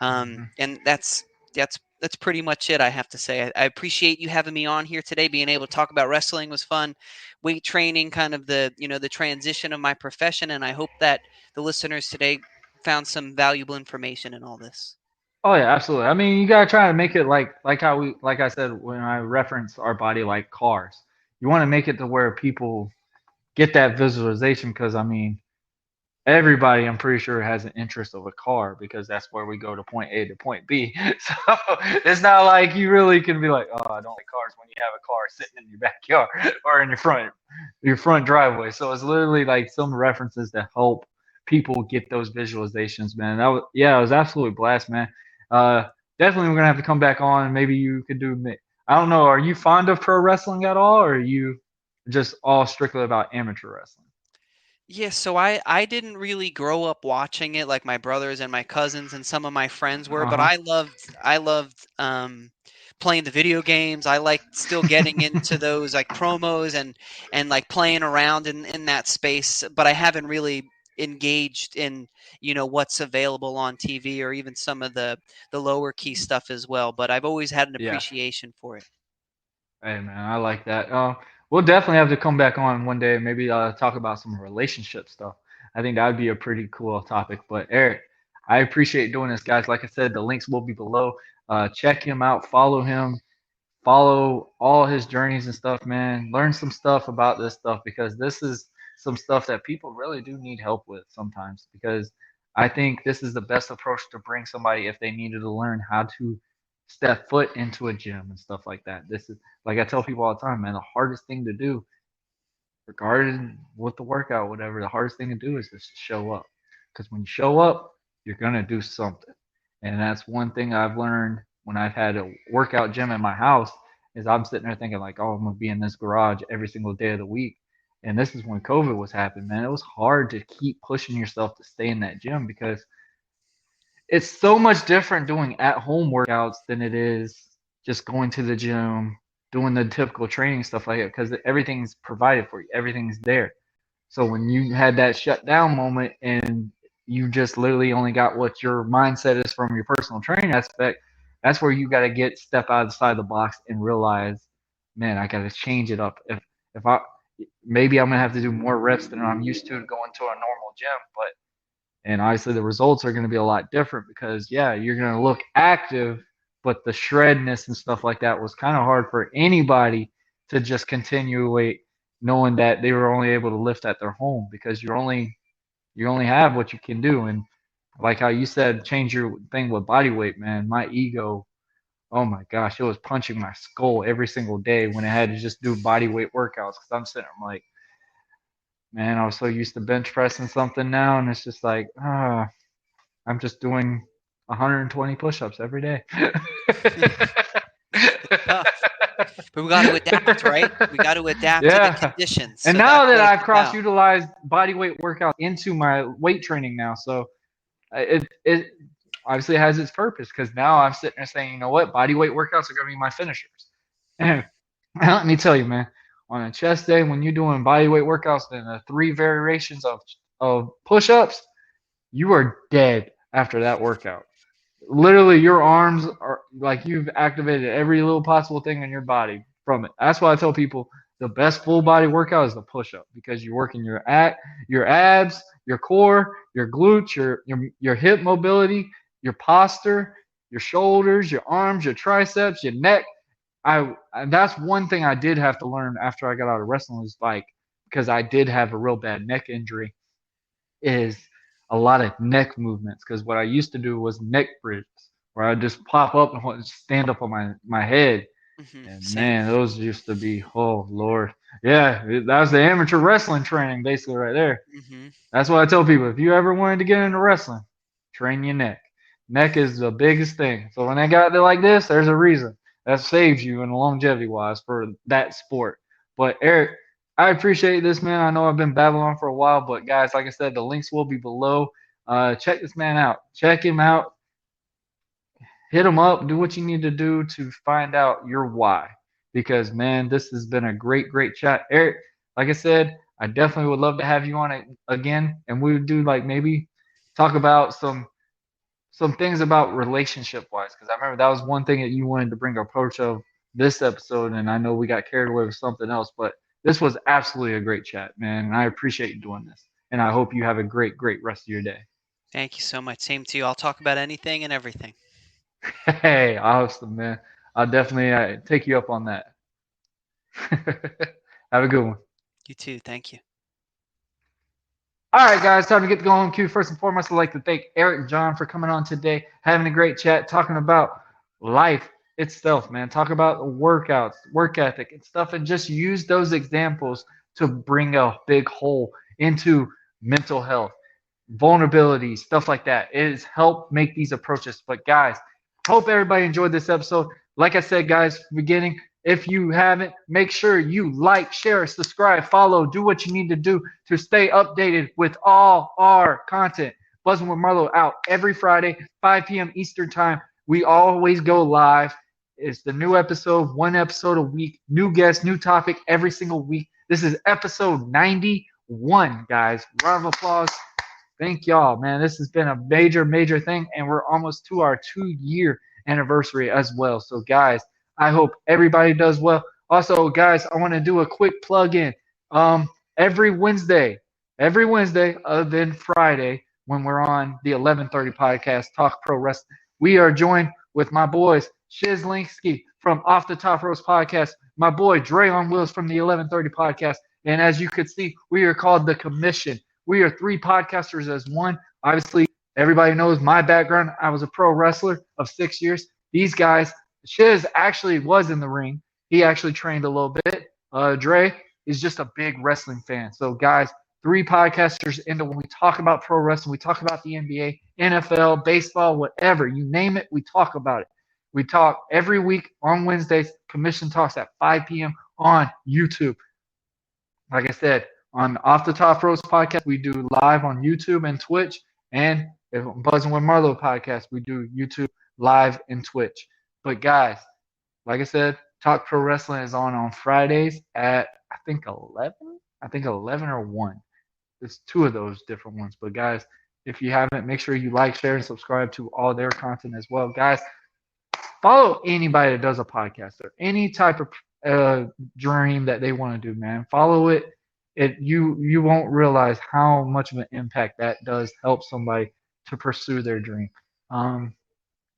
And that's pretty much it. I have to say, I appreciate you having me on here today. Being able to talk about wrestling was fun. Weight training, kind of the transition of my profession, and I hope that the listeners today found some valuable information in all this. Oh yeah, absolutely. I mean, you gotta try to make it like how like I said when I reference our body like cars. You want to make it to where people get that visualization because I mean, everybody, I'm pretty sure, has an interest of a car because that's where we go to point A to point B. So it's not like you really can be like, oh, I don't like cars when you have a car sitting in your backyard or in your front driveway. So it's literally like some references to help people get those visualizations, man. Yeah, it was absolutely blast, man. Uh, Definitely we're gonna have to come back on and maybe you could do. I don't know. Are you fond of pro wrestling at all, or are you just all strictly about amateur wrestling? Yeah, so I didn't really grow up watching it like my brothers and my cousins and some of my friends were, Uh but huh. I loved playing the video games. I liked still getting into those like promos and like playing around in that space, but I haven't really engaged in, what's available on TV or even some of the lower key stuff as well, but I've always had an Yeah. appreciation for it. Hey man, I like that. We'll definitely have to come back on one day and maybe talk about some relationship stuff. I think that would be a pretty cool topic. But Eric, I appreciate doing this, guys. Like I said, the links will be below. Check him out, follow him, follow all his journeys and stuff, man. Learn some stuff about this stuff because this is some stuff that people really do need help with sometimes. Because I think this is the best approach to bring somebody if they needed to learn how to step foot into a gym and stuff like that. This is like I tell people all the time, man. The hardest thing to do, regarding with the workout, whatever, the hardest thing to do is just show up. Because when you show up, you're gonna do something. And that's one thing I've learned when I've had a workout gym in my house is I'm sitting there thinking like, oh, I'm gonna be in this garage every single day of the week. And this is when COVID was happening, man. It was hard to keep pushing yourself to stay in that gym because it's so much different doing at home workouts than it is just going to the gym, doing the typical training stuff like that because everything's provided for you, everything's there. So when you had that shut down moment and you just literally only got what your mindset is from your personal training aspect, that's where you got to get step outside the box and realize, man, I got to change it up. If I maybe I'm gonna have to do more reps than I'm used to going to a normal gym, but and obviously the results are going to be a lot different because yeah, you're going to look active, but the shredness and stuff like that was kind of hard for anybody to just continuate knowing that they were only able to lift at their home because you only have what you can do. And like how you said, change your thing with body weight, man. My ego, oh my gosh, it was punching my skull every single day when I had to just do body weight workouts because I'm sitting there, I'm like, man, I was so used to bench pressing something now, and it's just like, I'm just doing 120 push-ups every day. It's tough, but we got to adapt, right? We got to adapt to the Yeah. conditions. And So that's now that what it's I've about. cross-utilized body weight workouts into my weight training now, so it obviously has its purpose because now I'm sitting there saying, you know what, body weight workouts are going to be my finishers. And let me tell you, man, on a chest day when you're doing body weight workouts and the three variations of push-ups, you are dead after that workout. Literally your arms are like you've activated every little possible thing in your body from it. That's why I tell people the best full body workout is the push up because you're working your abs, your core, your glutes, your hip mobility, your posture, your shoulders, your arms, your triceps, your neck. And that's one thing I did have to learn after I got out of wrestling was like because I did have a real bad neck injury is a lot of neck movements because what I used to do was neck bridges where I just pop up and stand up on my head. And Same. man, those used to be, oh Lord. Yeah, that was the amateur wrestling training basically right there. hmm That's what I tell people. If you ever wanted to get into wrestling, train your neck. Neck is the biggest thing. So when they got there like this, there's a reason. That saves you in longevity wise for that sport. But Eric, I appreciate this, man. I know I've been babbling on for a while, but guys, like I said, the links will be below. Check this man out. Check him out. Hit him up. Do what you need to do to find out your why. Because man, this has been a great chat. Eric, like I said, I definitely would love to have you on it again, and we would do like maybe talk about some things about relationship wise. Because I remember that was one thing that you wanted to bring approach of this episode, and I know we got carried away with something else, but this was absolutely a great chat, man, and I appreciate you doing this. And I hope you have a great rest of your day. Thank you so much. Same to you. I'll talk about anything and everything. Hey, awesome, man. I'll definitely take you up on that. Have a good one. You too. Thank you. All right, guys, time to get going. Q. First and foremost, I'd like to thank Eric and John for coming on today, having a great chat, talking about life itself, man. Talk about workouts, work ethic, and stuff, and just use those examples to bring a big hole into mental health, vulnerability, stuff like that. It has helped make these approaches. But, guys, hope everybody enjoyed this episode. Like I said, guys, beginning, if you haven't, make sure you like, share, subscribe, follow, do what you need to do to stay updated with all our content. Buzzing with Marlowe out every Friday, 5 p.m. Eastern Time. We always go live. It's the new episode, one episode a week, new guest, new topic every single week. This is episode 91, guys. Round of applause. Thank y'all, man. This has been a major, major thing, and we're almost to our 2-year anniversary as well. So, guys, I hope everybody does well. Also, guys, I want to do a quick plug-in. Every Wednesday, other than Friday, when we're on the 11:30 podcast, Talk Pro Wrestling, we are joined with my boys, Shiz Linsky from Off the Top Ropes podcast, my boy Dre on Wheels from the 11:30 podcast, and as you could see, we are called The Commission. We are 3 podcasters as one. Obviously, everybody knows my background. I was a pro wrestler of 6 years. These guys, Shiz actually was in the ring. He actually trained a little bit. Dre is just a big wrestling fan. So, guys, 3 podcasters into when we talk about pro wrestling, we talk about the NBA, NFL, baseball, whatever. You name it, we talk about it. We talk every week on Wednesdays. Commission talks at 5 p.m. on YouTube. Like I said, on Off the Top Ropes podcast, we do live on YouTube and Twitch. And Buzzing with Marlowe podcast, we do YouTube live and Twitch. But guys, like I said, Talk Pro Wrestling is on Fridays at I think 11. I think 11 or 1. There's 2 of those different ones. But guys, if you haven't, make sure you like, share, and subscribe to all their content as well. Guys, follow anybody that does a podcast or any type of dream that they want to do, man. Follow it. You won't realize how much of an impact that does help somebody to pursue their dream.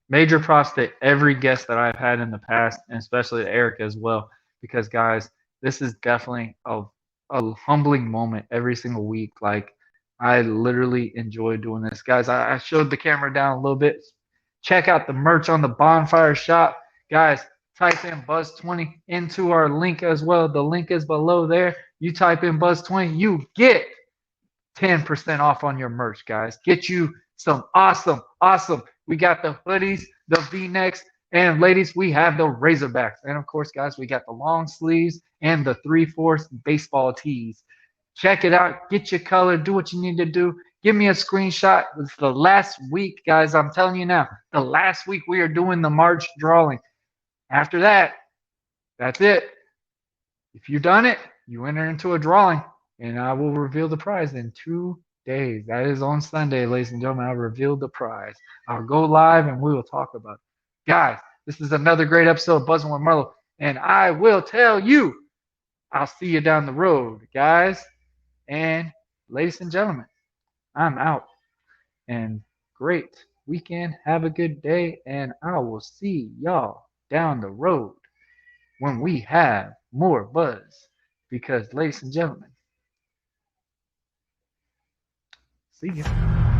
Major props to every guest that I've had in the past, and especially to Eric as well, because guys, this is definitely a humbling moment every single week. Like, I literally enjoy doing this, guys. I showed the camera down a little bit. Check out the merch on the Bonfire Shop, guys. Type in Buzz20 into our link as well. The link is below there. You type in Buzz20, you get 10% off on your merch, guys. Get you some awesome. We got the hoodies, the V-necks, and ladies, we have the Razorbacks. And of course, guys, we got the long sleeves and the 3/4 baseball tees. Check it out. Get your color. Do what you need to do. Give me a screenshot. It's the last week, guys. I'm telling you now, the last week we are doing the March drawing. After that, that's it. If you've done it, you enter into a drawing, and I will reveal the prize in 2 days. That is on Sunday, ladies and gentlemen. I'll reveal the prize. I'll go live, and we will talk about it. Guys, this is another great episode of Buzzing with Marlowe, and I will tell you, I'll see you down the road, guys. And ladies and gentlemen, I'm out. And great weekend. Have a good day, and I will see y'all down the road when we have more buzz. Because, ladies and gentlemen, see ya.